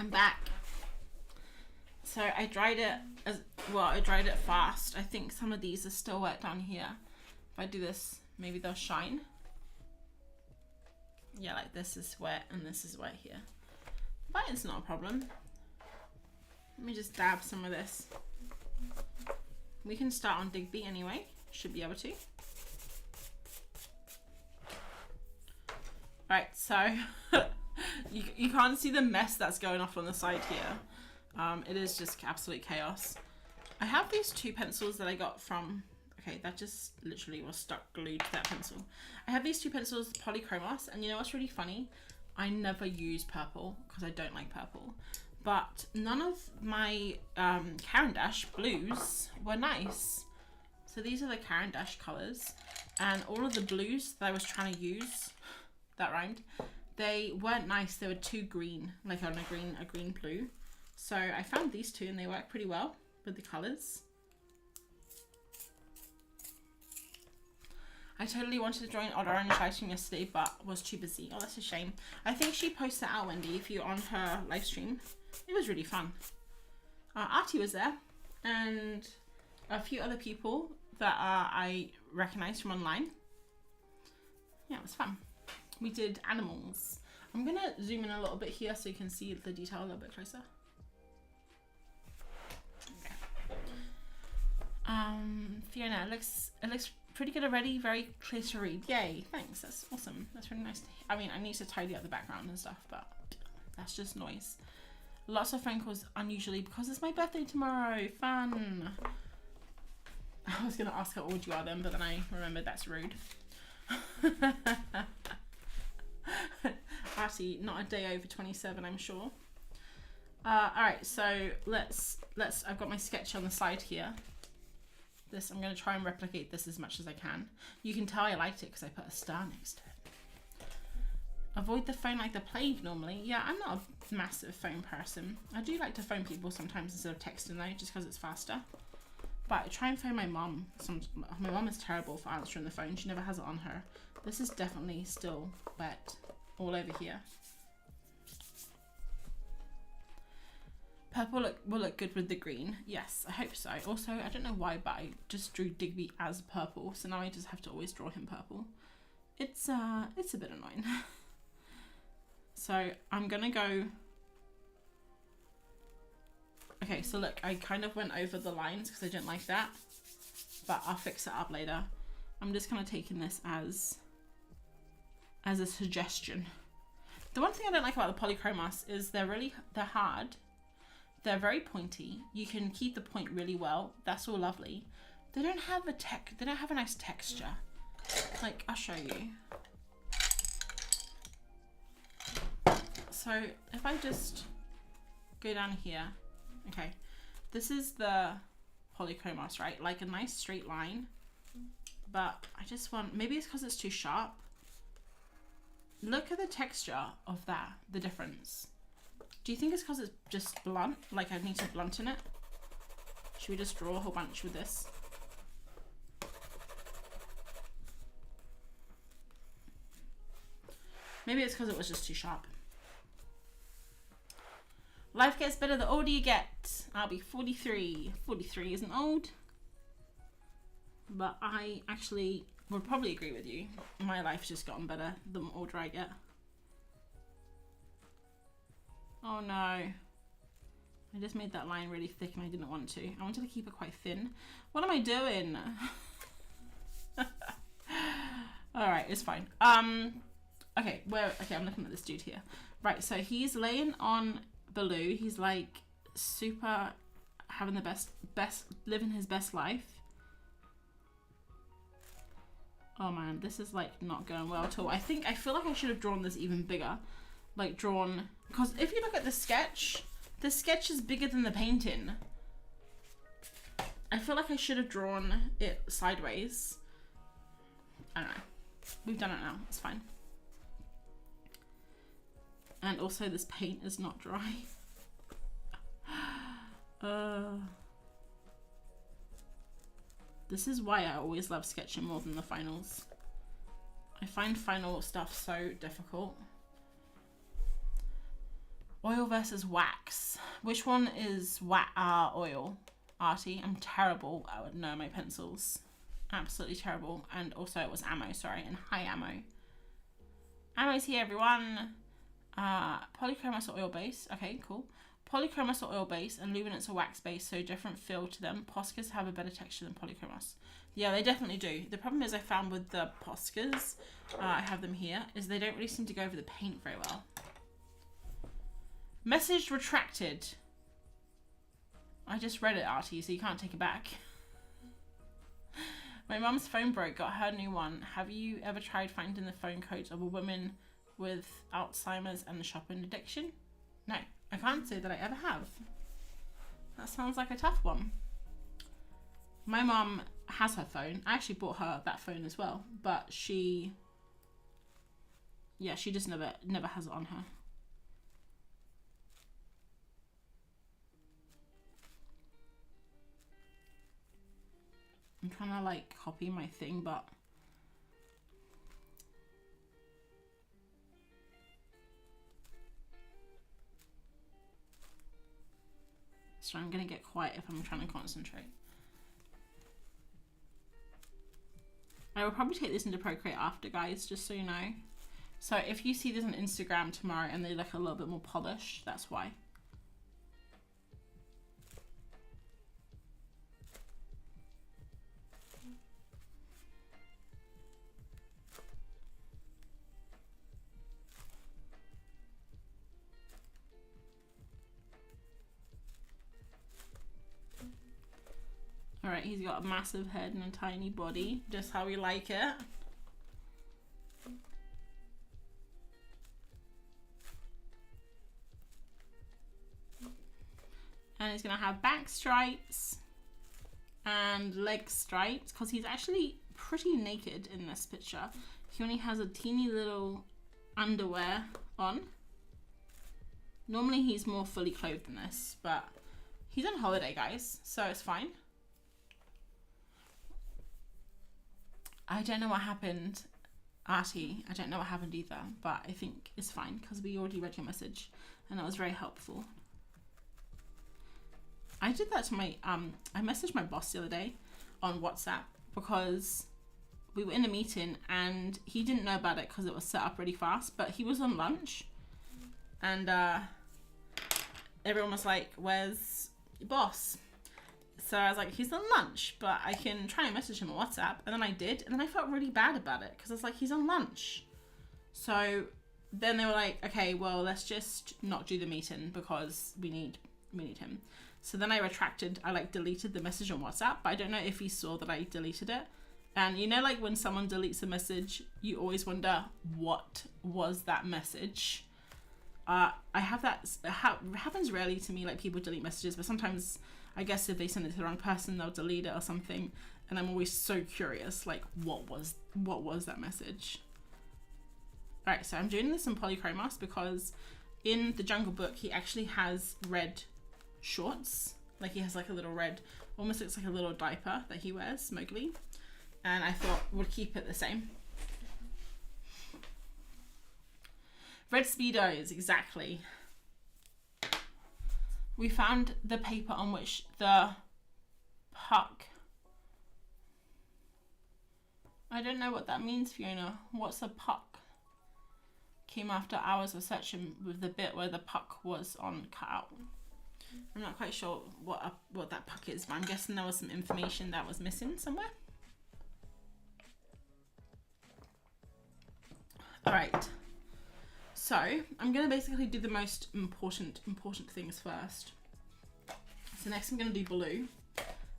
[SPEAKER 1] I'm back. So I dried it I dried it fast. I think some of these are still wet down here. If I do this, maybe they'll shine. Yeah, like this is wet and this is wet here. But it's not a problem. Let me just dab some of this. We can start on Digby anyway. Should be able to. Right, so you can't see the mess that's going off on the side here. It is just absolute chaos. I have these two pencils that I got from, okay, that just literally was stuck glued to that pencil. I have these two pencils, Polychromos, and you know what's really funny? I never use purple because I don't like purple. But none of my Caran d'Ache blues were nice. So these are the Caran d'Ache colors, and all of the blues that I was trying to use, that rhymed, they weren't nice. They were too green, like on a green blue. So I found these two and they work pretty well with the colors. I totally wanted to join Orange live stream yesterday, but was too busy. Oh, that's a shame. I think she posted it out, Wendy, if you're on her live stream. It was really fun. Artie was there, and a few other people that I recognized from online. Yeah, it was fun. We did animals. I'm gonna zoom in a little bit here so you can see the detail a little bit closer. Okay. Fiona, it looks pretty good already. Very clear to read. Yay! Thanks. That's awesome. That's really nice. I mean, I need to tidy up the background and stuff, but that's just noise. Lots of phone calls unusually because it's my birthday tomorrow. Fun. I was gonna ask how old you are then, but then I remembered that's rude. Artie, not a day over 27, I'm sure. Alright, so let's I've got my sketch on the side here. This, I'm going to try and replicate this as much as I can. You can tell I liked it because I put a star next to it. Avoid the phone like the plague normally. Yeah, I'm not a massive phone person. I do like to phone people sometimes instead of texting though, just because it's faster. But I try and phone my mum. My mum is terrible for answering the phone. She never has it on her. This is definitely still wet all over here. Purple will look good with the green. Yes, I hope so. Also, I don't know why, but I just drew Digby as purple, so now I just have to always draw him purple. It's a bit annoying. So I'm gonna go. Okay, so look, I kind of went over the lines because I didn't like that, but I'll fix it up later. I'm just kind of taking this as a suggestion. The one thing I don't like about the Polychromos is they're hard. They're very pointy. You can keep the point really well. That's all lovely. They don't have a nice texture. Like, I'll show you. So if I just go down here, okay, this is the Polychromos, right? Like a nice straight line, but I just want, maybe it's because it's too sharp. Look at the texture of that, the difference. Do you think it's because it's just blunt? Like I need to blunten it? Should we just draw a whole bunch with this? Maybe it's because it was just too sharp. Life gets better the older you get. I'll be 43. 43 isn't old. But I actually would probably agree with you. My life's just gotten better the older I get. Oh no. I just made that line really thick and I didn't want to. I wanted to keep it quite thin. What am I doing? Alright, it's fine. Okay, I'm looking at this dude here. Right, so he's laying on Baloo. He's like super having the best living his best life. Oh man, this is like not going well at all. I feel like I should have drawn this even bigger. Like drawn, because if you look at the sketch is bigger than the painting. I feel like I should have drawn it sideways. I don't know. We've done it now, it's fine. And also this paint is not dry. This is why I always love sketching more than the finals. I find final stuff so difficult. Oil versus wax. Which one is oil? Arty. I'm terrible. I would know my pencils. Absolutely terrible. And also it was ammo, sorry, and high ammo. Ammo's here, everyone. Polychromos are oil base. Okay, cool. Polychromos are oil base and luminants are wax base, so different feel to them. Poscas have a better texture than polychromos. Yeah, they definitely do. The problem is I found with the Poscas, I have them here, is they don't really seem to go over the paint very well. Message retracted. I just read it, Artie, so you can't take it back. My mum's phone broke, got her new one. Have you ever tried finding the phone codes of a woman with Alzheimer's and shopping addiction? No, I can't say that I ever have. That sounds like a tough one. My mum has her phone. I actually bought her that phone as well, but she just never has it on her. I'm trying to like copy my thing, but so I'm gonna get quiet if I'm trying to concentrate. I will probably take this into Procreate after, guys, just so you know. So if you see this on Instagram tomorrow and they look a little bit more polished, that's why. Alright, he's got a massive head and a tiny body, just how we like it. And he's gonna have back stripes and leg stripes, because he's actually pretty naked in this picture. He only has a teeny little underwear on. Normally he's more fully clothed than this, but he's on holiday, guys, so it's fine. I don't know what happened, Artie. I don't know what happened either, but I think it's fine because we already read your message and that was very helpful. I did that to my, I messaged my boss the other day on WhatsApp because we were in a meeting and he didn't know about it because it was set up really fast, but he was on lunch and everyone was like, where's your boss? So I was like, he's on lunch, but I can try and message him on WhatsApp. And then I did, and then I felt really bad about it because I was like, he's on lunch. So then they were like, okay, well, let's just not do the meeting because we need him. So then I retracted, I like deleted the message on WhatsApp, but I don't know if he saw that I deleted it. And you know, like when someone deletes a message, you always wonder, what was that message? I have that, it happens rarely to me, like people delete messages, but sometimes I guess if they send it to the wrong person, they'll delete it or something. And I'm always so curious, like what was that message? All right, so I'm doing this in Polychromos because in the Jungle Book, he actually has red shorts. Like he has like a little red, almost looks like a little diaper that he wears, Mowgli. And I thought we'll keep it the same. Red Speedos, exactly. We found the paper on which the puck. I don't know what that means, Fiona. What's a puck? Came after hours of searching with the bit where the puck was on cut out. I'm not quite sure what that puck is, but I'm guessing there was some information that was missing somewhere. All right. So I'm going to basically do the most important things first. So next I'm going to do blue.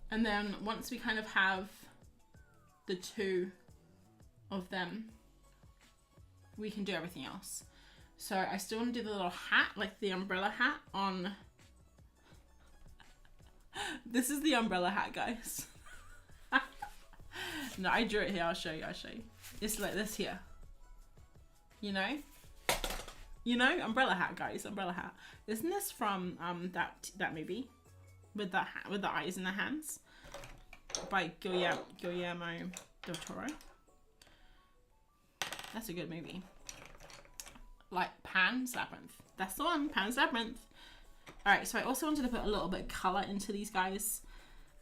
[SPEAKER 1] And then once we kind of have the two of them, we can do everything else. So I still want to do the little hat, like the umbrella hat on... This is the umbrella hat, guys. No, I drew it here. I'll show you. It's like this here. You know, umbrella hat, guys, umbrella hat. Isn't this from that movie with the eyes and the hands by Guillermo del Toro? That's a good movie. like Pan's Labyrinth. That's the one, Pan's Labyrinth. Alright, so I also wanted to put a little bit of colour into these guys.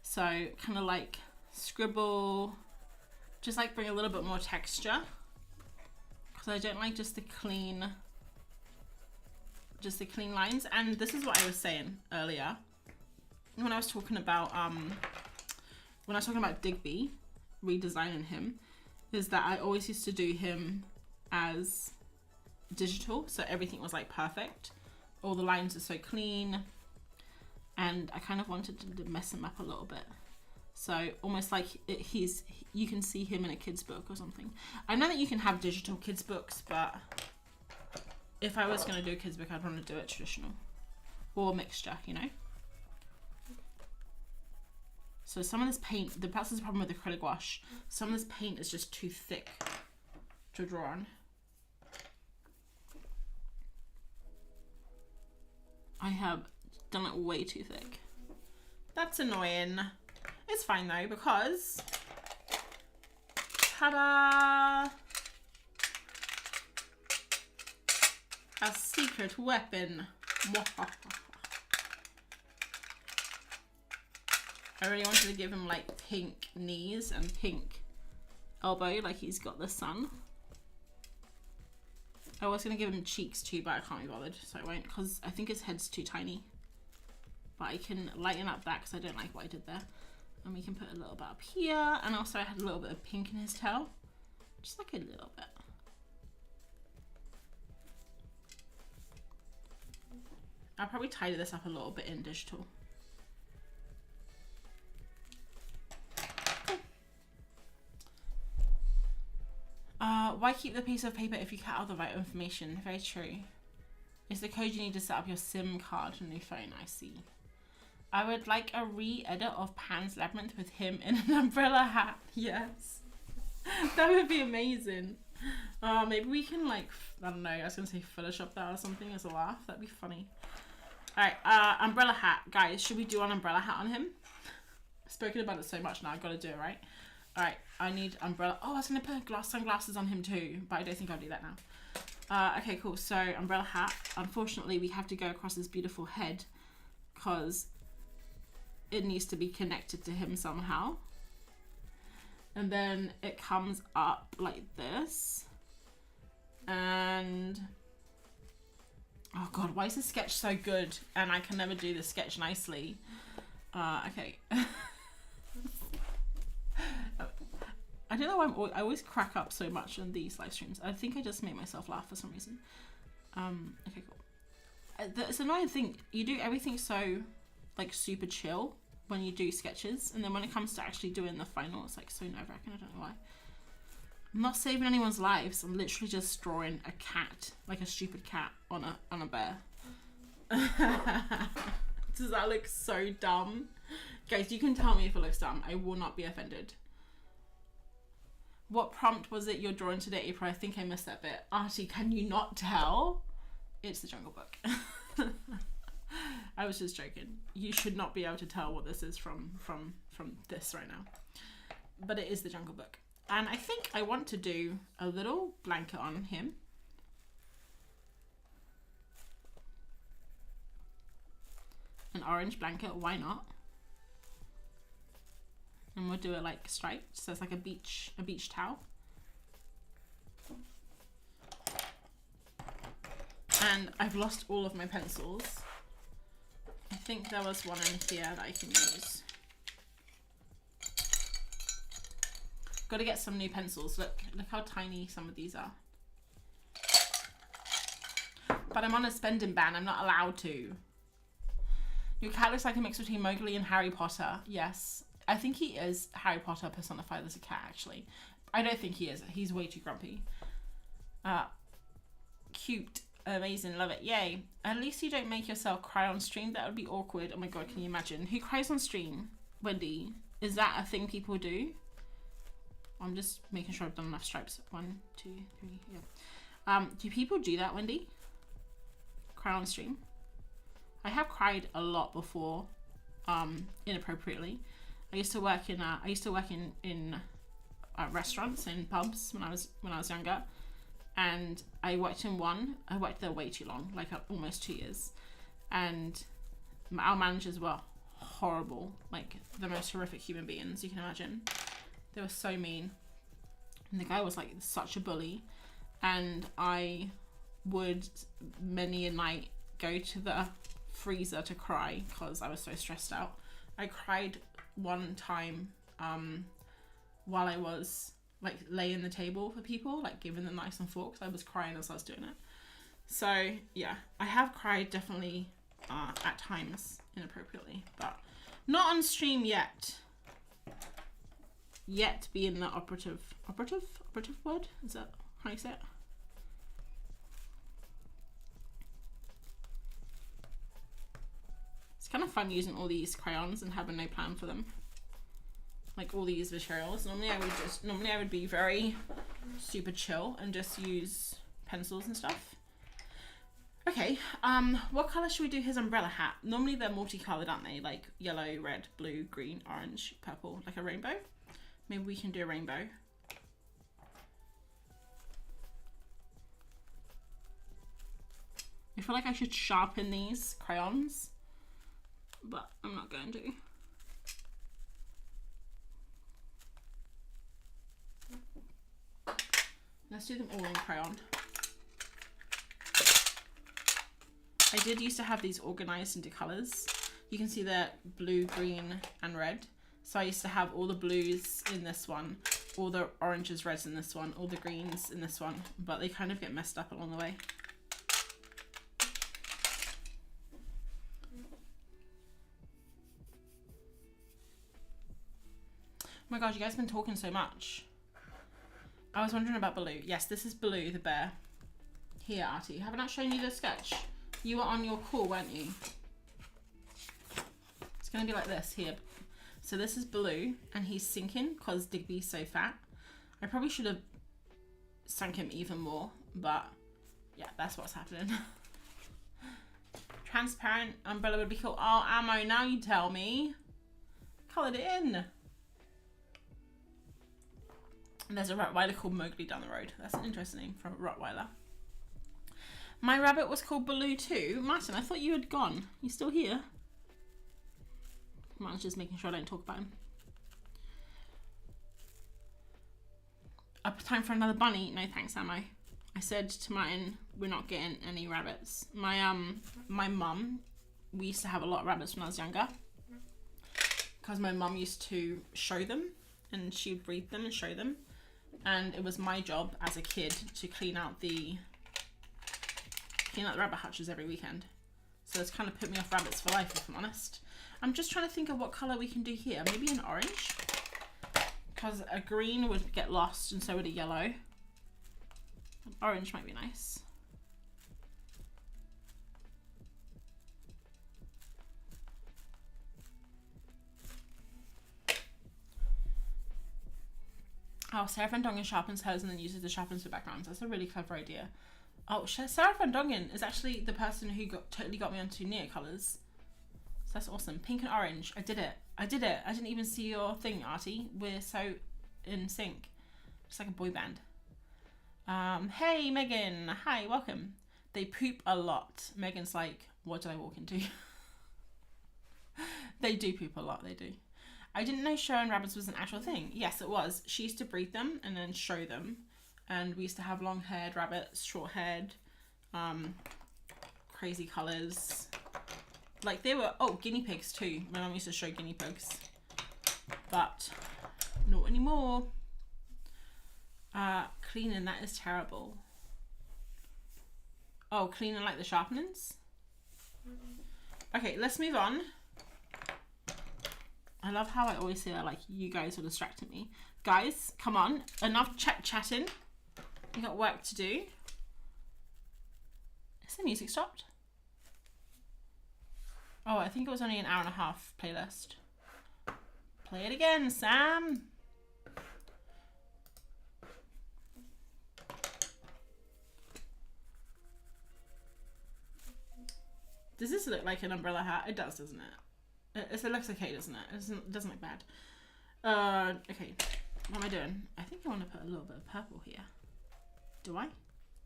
[SPEAKER 1] So kind of like scribble, just like bring a little bit more texture. Because I don't like just the clean lines. And this is what I was saying earlier when I was talking about Digby, redesigning him, is that I always used to do him as digital, so everything was like perfect. All the lines are so clean, and I kind of wanted to mess him up a little bit. So almost like you can see him in a kid's book or something. I know that you can have digital kids books, but if I was going to do a kids book, I'd want to do it traditional or a mixture, you know. So some of this paint, that's the problem with acrylic wash. Some of this paint is just too thick to draw on. I have done it way too thick. That's annoying. It's fine though, because ta-da! A secret weapon. I really wanted to give him like pink knees and pink elbow, like he's got the sun. I was going to give him cheeks too, but I can't be bothered, so I won't, because I think his head's too tiny. But I can lighten up that because I don't like what I did there. And we can put a little bit up here, and also I had a little bit of pink in his tail. Just like a little bit. I'll probably tidy this up a little bit in digital. Why keep the piece of paper if you cut out the right information? Very true. It's the code you need to set up your SIM card on your phone, I see. I would like a re-edit of Pan's Labyrinth with him in an umbrella hat. Yes. That would be amazing. Maybe we can like, I don't know, I was going to say Photoshop that or something as a laugh. That'd be funny. Alright, umbrella hat. Guys, should we do an umbrella hat on him? I've spoken about it so much now, I've got to do it, right? Alright, I need umbrella. Oh, I was going to put sunglasses on him too, but I don't think I'll do that now. Okay, cool. So, umbrella hat. Unfortunately, we have to go across his beautiful head because it needs to be connected to him somehow. And then it comes up like this. And... oh god, why is this sketch so good? And I can never do the sketch nicely. Okay. I don't know why I always crack up so much on these live streams. I think I just make myself laugh for some reason. Okay, cool. It's an annoying thing. You do everything so, like, super chill when you do sketches. And then when it comes to actually doing the final, it's, like, so nerve-wracking. I don't know why. I'm not saving anyone's lives. I'm literally just drawing a cat, like a stupid cat, on a bear. Does that look so dumb? Guys, you can tell me if it looks dumb. I will not be offended. What prompt was it you're drawing today, April? I think I missed that bit. Artie, can you not tell? It's the Jungle Book. I was just joking. You should not be able to tell what this is from this right now. But it is the Jungle Book. And I think I want to do a little blanket on him. An orange blanket, why not? And we'll do it like striped, so it's like a beach towel. And I've lost all of my pencils. I think there was one in here that I can use. Got to get some new pencils. Look how tiny some of these are. But I'm on a spending ban. I'm not allowed to. Your cat looks like a mix between Mowgli and Harry Potter. Yes. I think he is Harry Potter personified as a cat, actually. I don't think he is. He's way too grumpy. Cute. Amazing. Love it. Yay. At least you don't make yourself cry on stream. That would be awkward. Oh my god, can you imagine? Who cries on stream? Wendy. Is that a thing people do? I'm just making sure I've done enough stripes. 1, 2, 3, yeah. Do people do that, Wendy? Cry on stream? I have cried a lot before, inappropriately. I used to work in restaurants and pubs when I was younger, and I worked in one. I worked there way too long, like almost 2 years, and our managers were horrible, like the most horrific human beings you can imagine. They were so mean, and the guy was like such a bully, and I would many a night go to the freezer to cry because I was so stressed out. I cried one time while I was like laying the table for people, like giving them knives and forks. I was crying as I was doing it. So yeah, I have cried definitely at times inappropriately, but not on stream yet. Yet being the operative word, is that how you say it? It's kind of fun using all these crayons and having no plan for them. Like all these materials. Normally I would be very super chill and just use pencils and stuff. Okay, what colour should we do his umbrella hat? Normally they're multicolored, aren't they? Like yellow, red, blue, green, orange, purple, like a rainbow. Maybe we can do a rainbow. I feel like I should sharpen these crayons, but I'm not going to. Let's do them all in crayon. I did used to have these organized into colors. You can see they're blue, green, and red. So I used to have all the blues in this one, all the oranges, reds in this one, all the greens in this one, but they kind of get messed up along the way. Oh my gosh, you guys have been talking so much. I was wondering about Baloo. Yes, this is Baloo the bear. Here, Artie. Haven't I shown you the sketch? You were on your call, weren't you? It's going to be like this here. So this is Baloo, and he's sinking because Digby's so fat. I probably should have sunk him even more, but yeah, that's what's happening. Transparent umbrella would be cool. Oh, Ammo, now you tell me. Coloured it in. And there's a Rottweiler called Mowgli down the road. That's an interesting name for a Rottweiler. My rabbit was called Baloo too. Martin, I thought you had gone. You still here? Martin's just making sure I don't talk about him. Up time for another bunny. No thanks, Ammo. I said to Martin, we're not getting any rabbits. My mum, we used to have a lot of rabbits when I was younger. Because my mum used to show them, and she would breed them and show them. And it was my job as a kid to clean out the rabbit hutches every weekend. So it's kind of put me off rabbits for life, if I'm honest. I'm just trying to think of what colour we can do here. Maybe an orange? Because a green would get lost and so would a yellow. An orange might be nice. Oh, Sarah Van Dongen sharpens hers and then uses the sharpens for backgrounds. That's a really clever idea. Oh, Sarah Van Dongen is actually the person who totally got me onto Neo colours. So that's awesome. Pink and orange. I did it. I didn't even see your thing, Artie. We're so in sync. It's like a boy band. Hey, Megan. Hi, welcome. They poop a lot. Megan's like, what did I walk into? They do poop a lot, they do. I didn't know showing rabbits was an actual thing. Yes, it was. She used to breed them and then show them. And we used to have long-haired rabbits, short-haired, crazy colours. Like they were, oh, guinea pigs too. My mum used to show guinea pigs. But not anymore. Cleaning, that is terrible. Oh, cleaning like the sharpenings? Okay, let's move on. I love how I always say that, like, you guys are distracting me. Guys, come on. Enough chatting. You got work to do. Has the music stopped? Oh, I think it was only an hour and a half playlist. Play it again, Sam. Does this look like an umbrella hat? It does, doesn't it? It looks okay, doesn't it? It doesn't look bad. Okay, what am I doing? I think I want to put a little bit of purple here. Do I?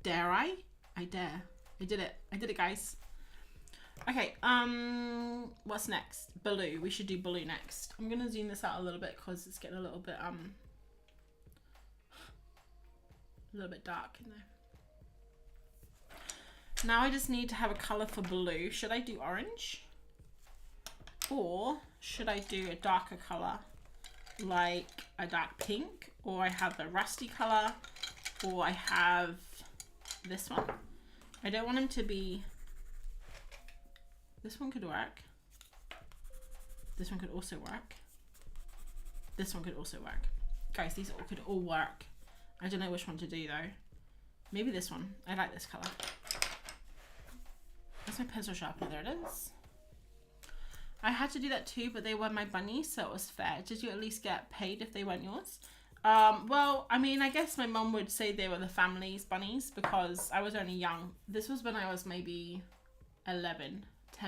[SPEAKER 1] Dare I? I dare. I did it. I did it, guys. Okay, what's next? Blue. We should do blue next. I'm gonna zoom this out a little bit because it's getting a little bit dark in there. Now I just need to have a color for blue. Should I do orange? Or should I do a darker color, like a dark pink? Or I have a rusty color, or I have this one. I don't want them to be, this one could work. This one could also work. This one could also work. Guys, these all could all work. I don't know which one to do though. Maybe this one. I like this color. Where's my pencil sharpener? There it is. I had to do that too, but they were my bunnies, so it was fair. Did you at least get paid if they weren't yours? Well, I mean, I guess my mum would say they were the family's bunnies because I was only young. This was when I was maybe 10,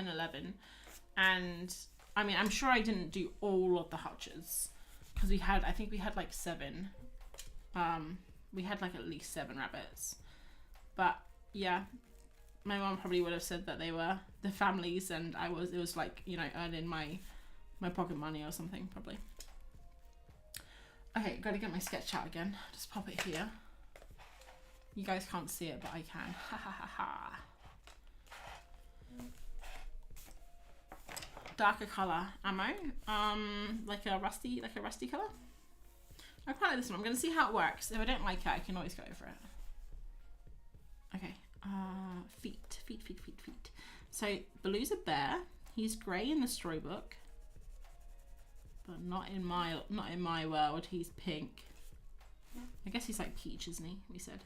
[SPEAKER 1] 11. And I mean, I'm sure I didn't do all of the hutches because I think we had like 7. We had like at least 7 rabbits. But yeah, my mum probably would have said that they were the families and it was like, you know, earning my pocket money or something probably. Okay, gotta get my sketch out again. Just pop it here. You guys can't see it, but I can. Ha ha ha ha. Darker color ammo. Like a rusty color. I quite like this one. I'm gonna see how it works. If I don't like it, I can always go over it. Okay. Feet. So Baloo's a bear. He's grey in the storybook, but not in my world. He's pink. I guess he's like peach, isn't he? We said.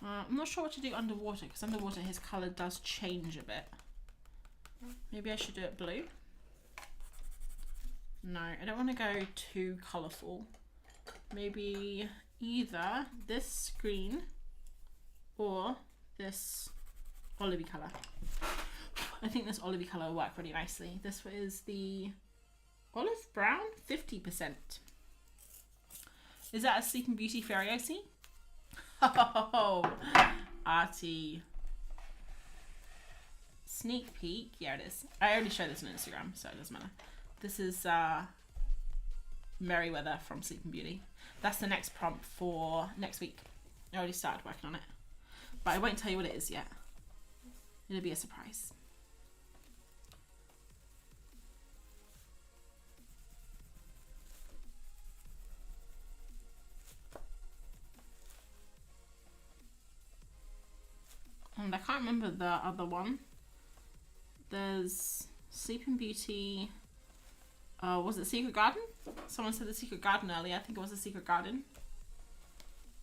[SPEAKER 1] I'm not sure what to do underwater because underwater his colour does change a bit. Maybe I should do it blue. No, I don't want to go too colourful. Maybe either this green or this olivey colour. I think this olivey colour will work really nicely. This is the olive brown, 50%. Is that a Sleeping Beauty Fairy I see? Oh, arty. Sneak peek. Yeah, it is. I already showed this on Instagram, so it doesn't matter. This is Merryweather from Sleeping Beauty. That's the next prompt for next week. I already started working on it, but I won't tell you what it is yet. It'll be a surprise. And I can't remember the other one. There's Sleeping Beauty. Was it Secret Garden? Someone said the Secret Garden earlier. I think it was the Secret Garden.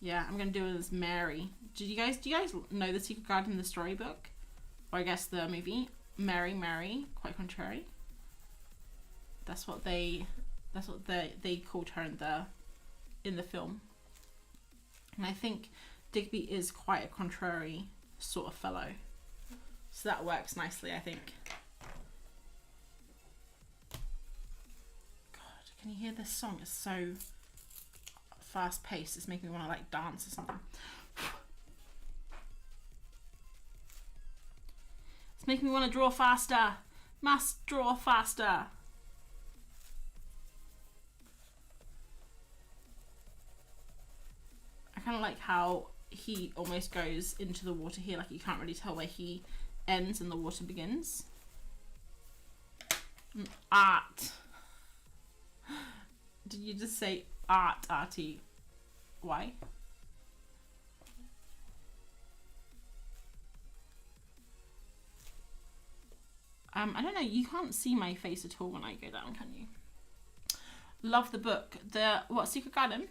[SPEAKER 1] Yeah, I'm gonna do it as Mary. Do you guys know the Secret Garden, the storybook? Or I guess the movie? Mary, quite contrary. That's what they called her in the film. And I think Digby is quite a contrary sort of fellow. So that works nicely, I think. God, can you hear this song? It's so fast paced. It's making me want to like dance or something. It's making me want to draw faster. Must draw faster. I kind of like how he almost goes into the water here, like you can't really tell where he ends and the water begins. Art. Did you just say art, arty? Why? I don't know, you can't see my face at all when I go down, can you? Love the book. What, Secret Garden?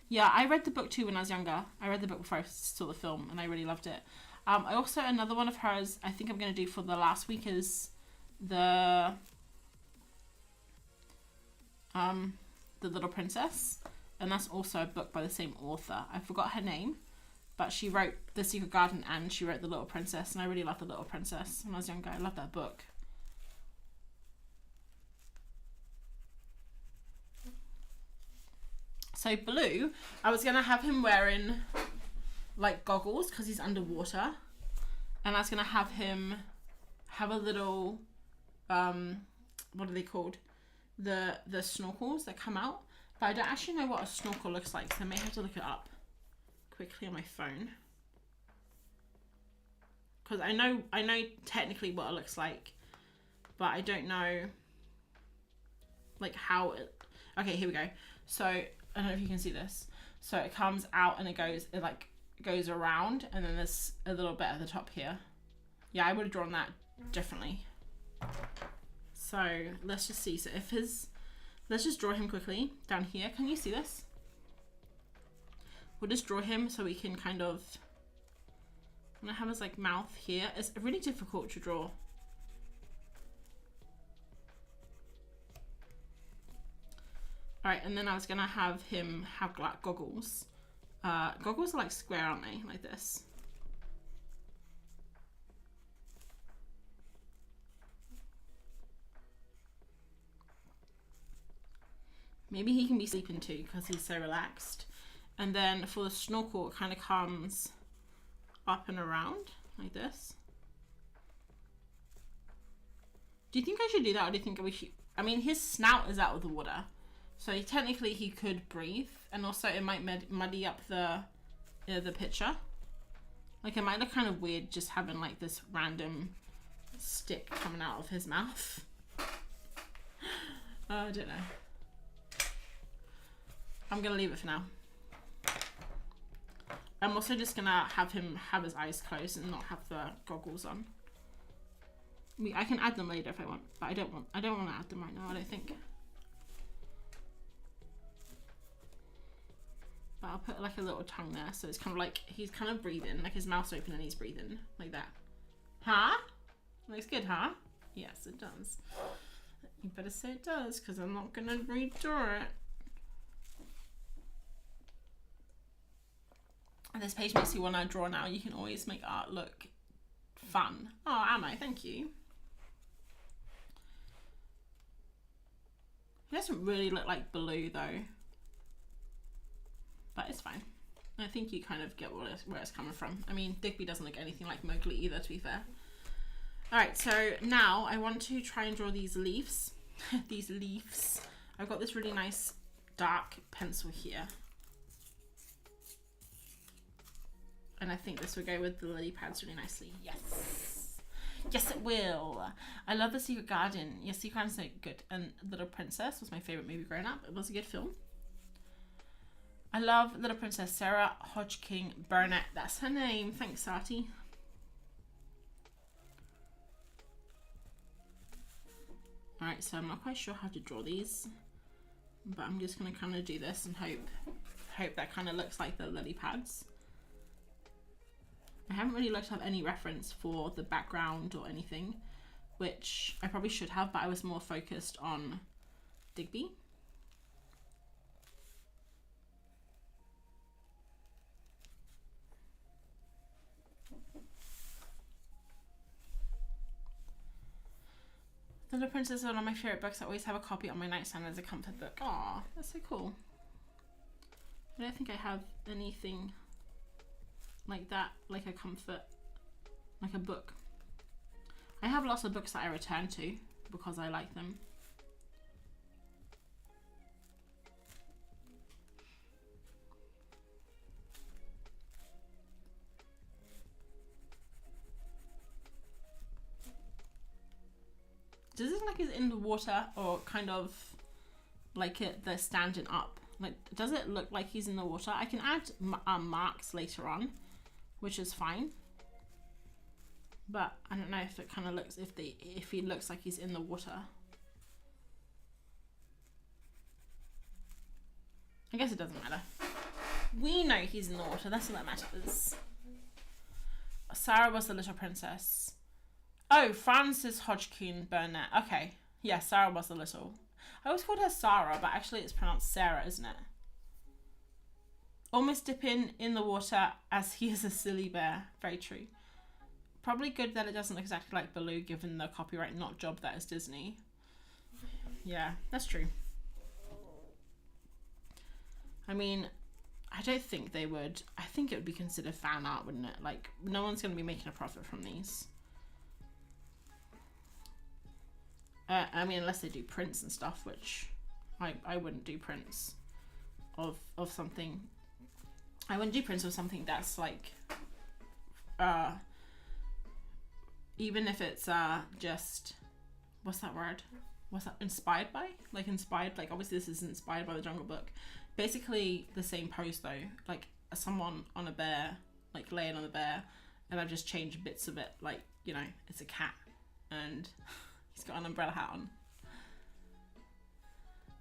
[SPEAKER 1] Yeah, I read the book too when I was younger. I read the book before I saw the film and I really loved it. I also, another one of hers, I think I'm going to do for the last week is the Little Princess. And that's also a book by the same author. I forgot her name, but she wrote The Secret Garden and she wrote The Little Princess, and I really loved The Little Princess when I was younger. I loved that book. So Blue, I was going to have him wearing like goggles because he's underwater, and I was going to have him have a little, what are they called? The snorkels that come out, but I don't actually know what a snorkel looks like, so I may have to look it up quickly on my phone, because I know technically what it looks like, but I don't know like how it. Okay, here we go. So I don't know if you can see this. So it comes out and it goes around, and then there's a little bit at the top here. Yeah, I would have drawn that differently. So let's just see. So let's just draw him quickly down here. Can you see this? We'll just draw him so we can kind of, I'm gonna have his like mouth here. It's really difficult to draw. All right, and then I was gonna have him have like goggles. Goggles are like square, aren't they? Like this. Maybe he can be sleeping too because he's so relaxed. And then for the snorkel, it kind of comes up and around like this. Do you think I should do that, or do you think we should? I mean, his snout is out of the water, so technically he could breathe, and also it might muddy up the picture. Like it might look kind of weird just having like this random stick coming out of his mouth. I don't know. I'm gonna leave it for now. I'm also just gonna have him have his eyes closed and not have the goggles on. I can add them later if I want, but I don't want to add them right now, I don't think. But I'll put like a little tongue there, so it's kind of like he's kind of breathing, like his mouth's open and he's breathing like that. Huh? Looks good, huh? Yes, it does. You better say it does, because I'm not gonna redraw it. And this page makes you want to draw now. You can always make art look fun. Oh, am I? Thank you. He doesn't really look like Blue though, but it's fine. I think you kind of get where it's coming from. I mean, Digby doesn't look anything like Mowgli either, to be fair. All right, so now I want to try and draw these leaves. These leaves. I've got this really nice dark pencil here. And I think this will go with the lily pads really nicely. Yes. Yes, it will. I love The Secret Garden. Yes, Secret Garden's so good. And Little Princess was my favourite movie growing up. It was a good film. I love Little Princess. Sarah Hodgkin Burnett. That's her name. Thanks, Sati. Alright, so I'm not quite sure how to draw these, but I'm just going to kind of do this and hope that kind of looks like the lily pads. I haven't really looked up any reference for the background or anything, which I probably should have, but I was more focused on Digby. The Little Princess is one of my favourite books. I always have a copy on my nightstand as a comfort book. Aw, that's so cool. I don't think I have anything like that, like a comfort, like a book. I have lots of books that I return to because I like them. Does it look like it's in the water, or kind of like they're standing up? Like, does it look like he's in the water? I can add marks later on, which is fine. But I don't know if it kind of looks, if he looks like he's in the water. I guess it doesn't matter. We know he's in the water. That's all that matters. Sarah was the Little Princess. Oh, Frances Hodgkin Burnett. Okay. Yeah, Sarah was the little. I always called her Sarah, but actually it's pronounced Sarah, isn't it? Almost dipping in the water as he is a silly bear. Very true. Probably good that it doesn't look exactly like Baloo, given the copyright not job that is Disney. Yeah, that's true. I mean, I don't think they would. I think it would be considered fan art, wouldn't it? Like, no one's going to be making a profit from these. I mean, unless they do prints and stuff, which I wouldn't do prints of something. I wouldn't do prints of something that's like, even if it's just, what's that word? What's that? Inspired by? Like inspired, like obviously this is inspired by the Jungle Book. Basically the same pose though, like someone on a bear, like laying on a bear, and I've just changed bits of it, like, you know, it's a cat and he's got an umbrella hat on.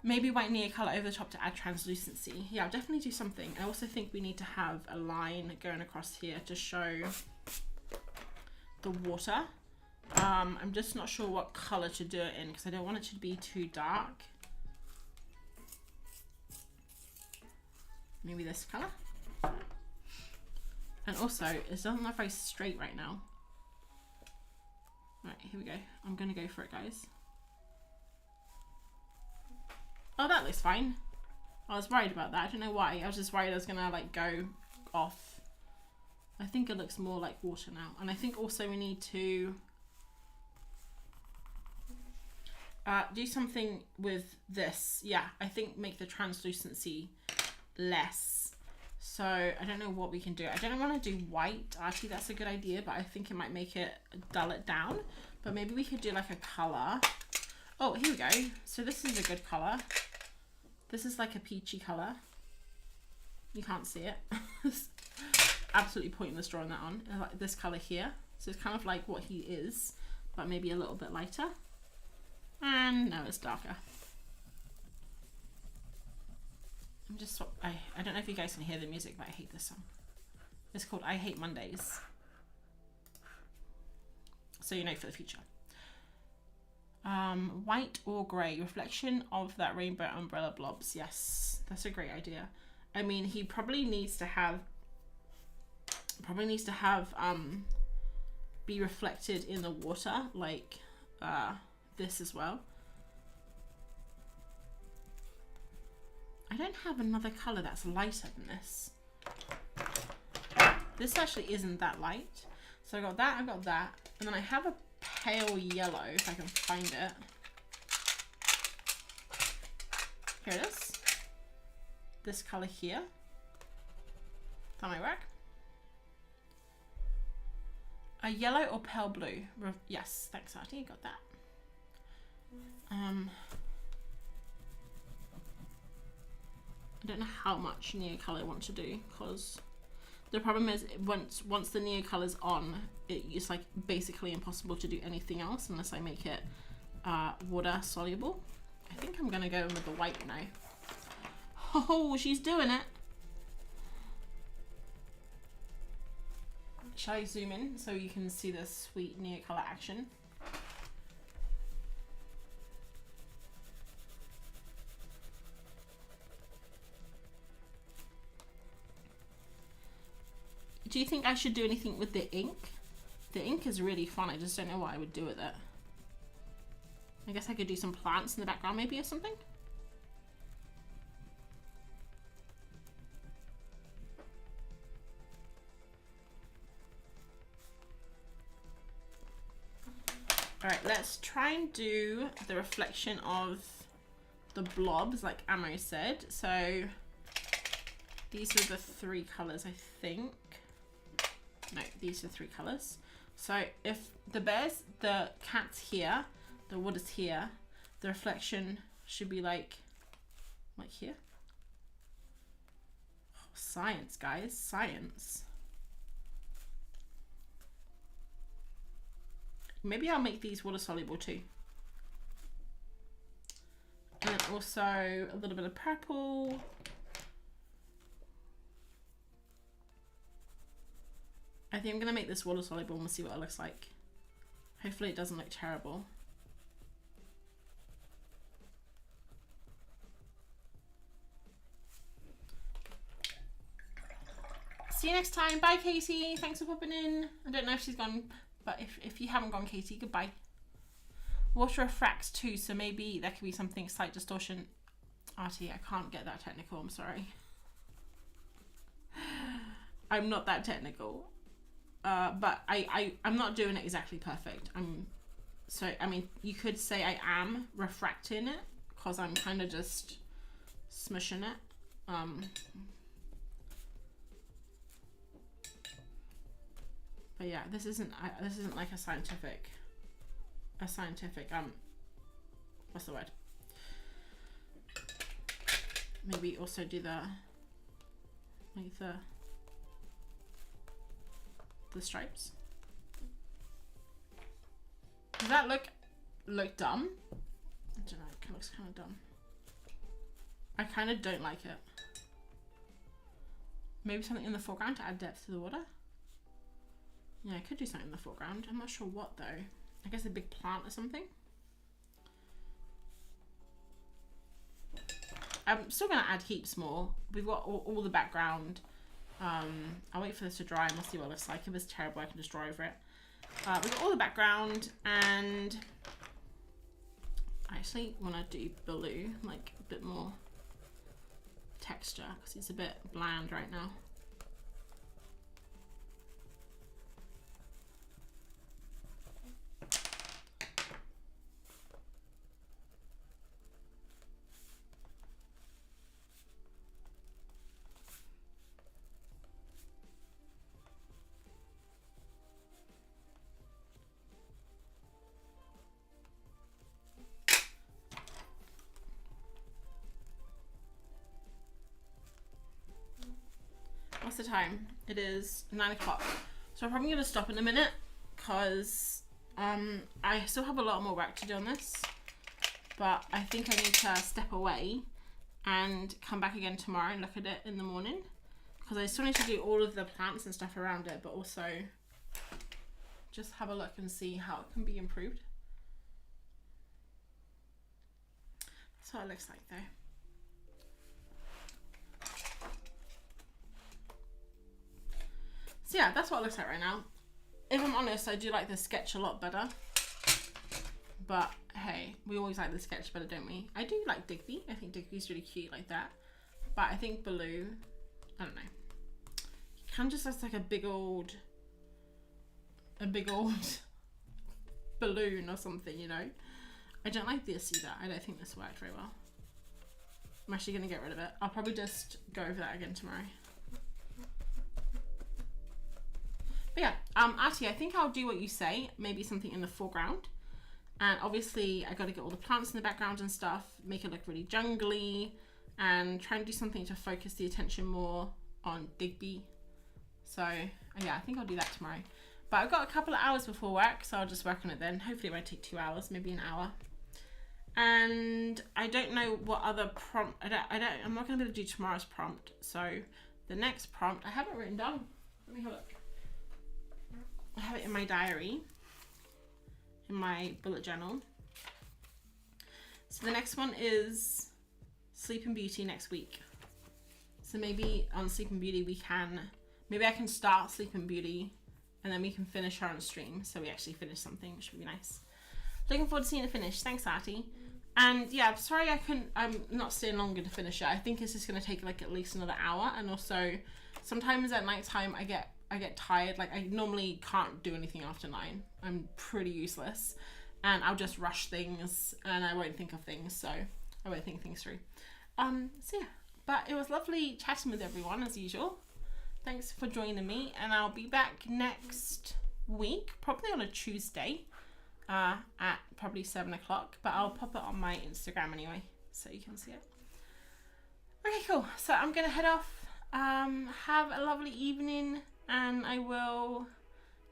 [SPEAKER 1] Maybe white near colour over the top to add translucency. Yeah, I'll definitely do something. I also think we need to have a line going across here to show the water. I'm just not sure what colour to do it in because I don't want it to be too dark. Maybe this colour. And also, it doesn't look very straight right now. Right, here we go. I'm going to go for it, guys. Oh, that looks fine. I was worried about that. I don't know why. I was just worried I was going to like go off. I think it looks more like water now. And I think also we need to do something with this. Yeah, I think make the translucency less. So I don't know what we can do. I don't want to do white. Actually, that's a good idea, but I think it might make it dull it down. But maybe we could do like a color. Oh, here we go. So this is a good color. This is like a peachy color. You can't see it. Absolutely pointless drawing that on. Like this color here. So it's kind of like what he is, but maybe a little bit lighter. And no, it's darker. I'm just, I don't know if you guys can hear the music, but I hate this song. It's called I Hate Mondays. So you know for the future. White or grey, reflection of that rainbow umbrella blobs. Yes, that's a great idea. I mean, he probably needs to have be reflected in the water, like this as well. I don't have another colour that's lighter than this. This actually isn't that light. So I got that, and then I have a pale yellow, if I can find it. Here it is. This colour here. That might work. A yellow or pale blue. Yes, thanks Artie, you got that. I don't know how much Neo Colour I want to do, because the problem is once the Neo Colour's on, it's like basically impossible to do anything else unless I make it water soluble. I think I'm gonna go in with the white now. Oh, she's doing it. Shall I zoom in so you can see the sweet Neo Colour action? Do you think I should do anything with the ink? The ink is really fun, I just don't know what I would do with it. I guess I could do some plants in the background maybe or something? Alright, let's try and do the reflection of the blobs like Amo said. So these are the three colours, I think. No, these are three colours. So if the cat's here, the water's here, the reflection should be like here. Oh, science, guys, science. Maybe I'll make these water soluble too. And then also a little bit of purple. I think I'm going to make this water soluble and we'll see what it looks like. Hopefully it doesn't look terrible. See you next time. Bye, Katie. Thanks for popping in. I don't know if she's gone, but if you haven't gone, Katie, goodbye. Water refracts too, so maybe there could be something, slight distortion. Artie, I can't get that technical, I'm sorry. I'm not that technical. But I'm not doing it exactly perfect. I mean, you could say I am refracting it, because I'm kind of just smushing it. But yeah, this isn't like a scientific, what's the word? Maybe also do the stripes. Does that look dumb? I don't know, it looks kind of dumb. I kind of don't like it. Maybe something in the foreground to add depth to the water. Yeah, I could do something in the foreground. I'm not sure what though. I guess a big plant or something. I'm still gonna add heaps more. We've got all the background. I'll wait for this to dry and we'll see what it looks like. If it's terrible, I can just draw over it. We've got all the background, and I actually want to do blue, like a bit more texture, because it's a bit bland right now. What's the time? It is 9 o'clock. So I'm probably going to stop in a minute, because I still have a lot more work to do on this. But I think I need to step away and come back again tomorrow and look at it in the morning, because I still need to do all of the plants and stuff around it, but also just have a look and see how it can be improved. That's what it looks like though. So yeah, that's what it looks like right now. If I'm honest, I do like the sketch a lot better. But hey, we always like the sketch better, don't we? I do like Digby. I think Digby's really cute like that. But I think blue, I don't know. It kind of just looks like a big old balloon or something, you know? I don't like this either. I don't think this worked very well. I'm actually gonna get rid of it. I'll probably just go over that again tomorrow. But yeah, Artie, I think I'll do what you say, maybe something in the foreground. And obviously I got to get all the plants in the background and stuff, make it look really jungly, and try and do something to focus the attention more on Digby. So yeah, I think I'll do that tomorrow. But I've got a couple of hours before work, so I'll just work on it then. Hopefully it won't take 2 hours, maybe an hour. And I don't know what other prompt, I'm not going to be able to do tomorrow's prompt. So the next prompt, I have it written down. Let me have a look. I have it in my diary, in my bullet journal. So the next one is Sleeping Beauty next week. So maybe on Sleeping Beauty maybe I can start Sleeping Beauty and then we can finish her on stream. So we actually finish something, which would be nice. Looking forward to seeing it finish. Thanks, Artie. And yeah, sorry I'm not staying longer to finish it. I think it's just going to take like at least another hour. And also sometimes at night time I get tired. Like I normally can't do anything after 9. I'm pretty useless, and I'll just rush things and I won't think of things, so I won't think things through. So yeah, but it was lovely chatting with everyone as usual. Thanks for joining me, and I'll be back next week, probably on a Tuesday, at probably 7 o'clock, but I'll pop it on my Instagram anyway, so you can see it. Okay, cool. So I'm gonna head off. Have a lovely evening, and I will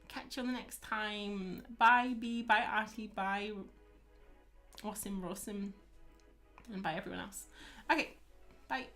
[SPEAKER 1] catch you on the next time. Bye B, bye Artie, bye Awesome, and bye everyone else. Okay, bye.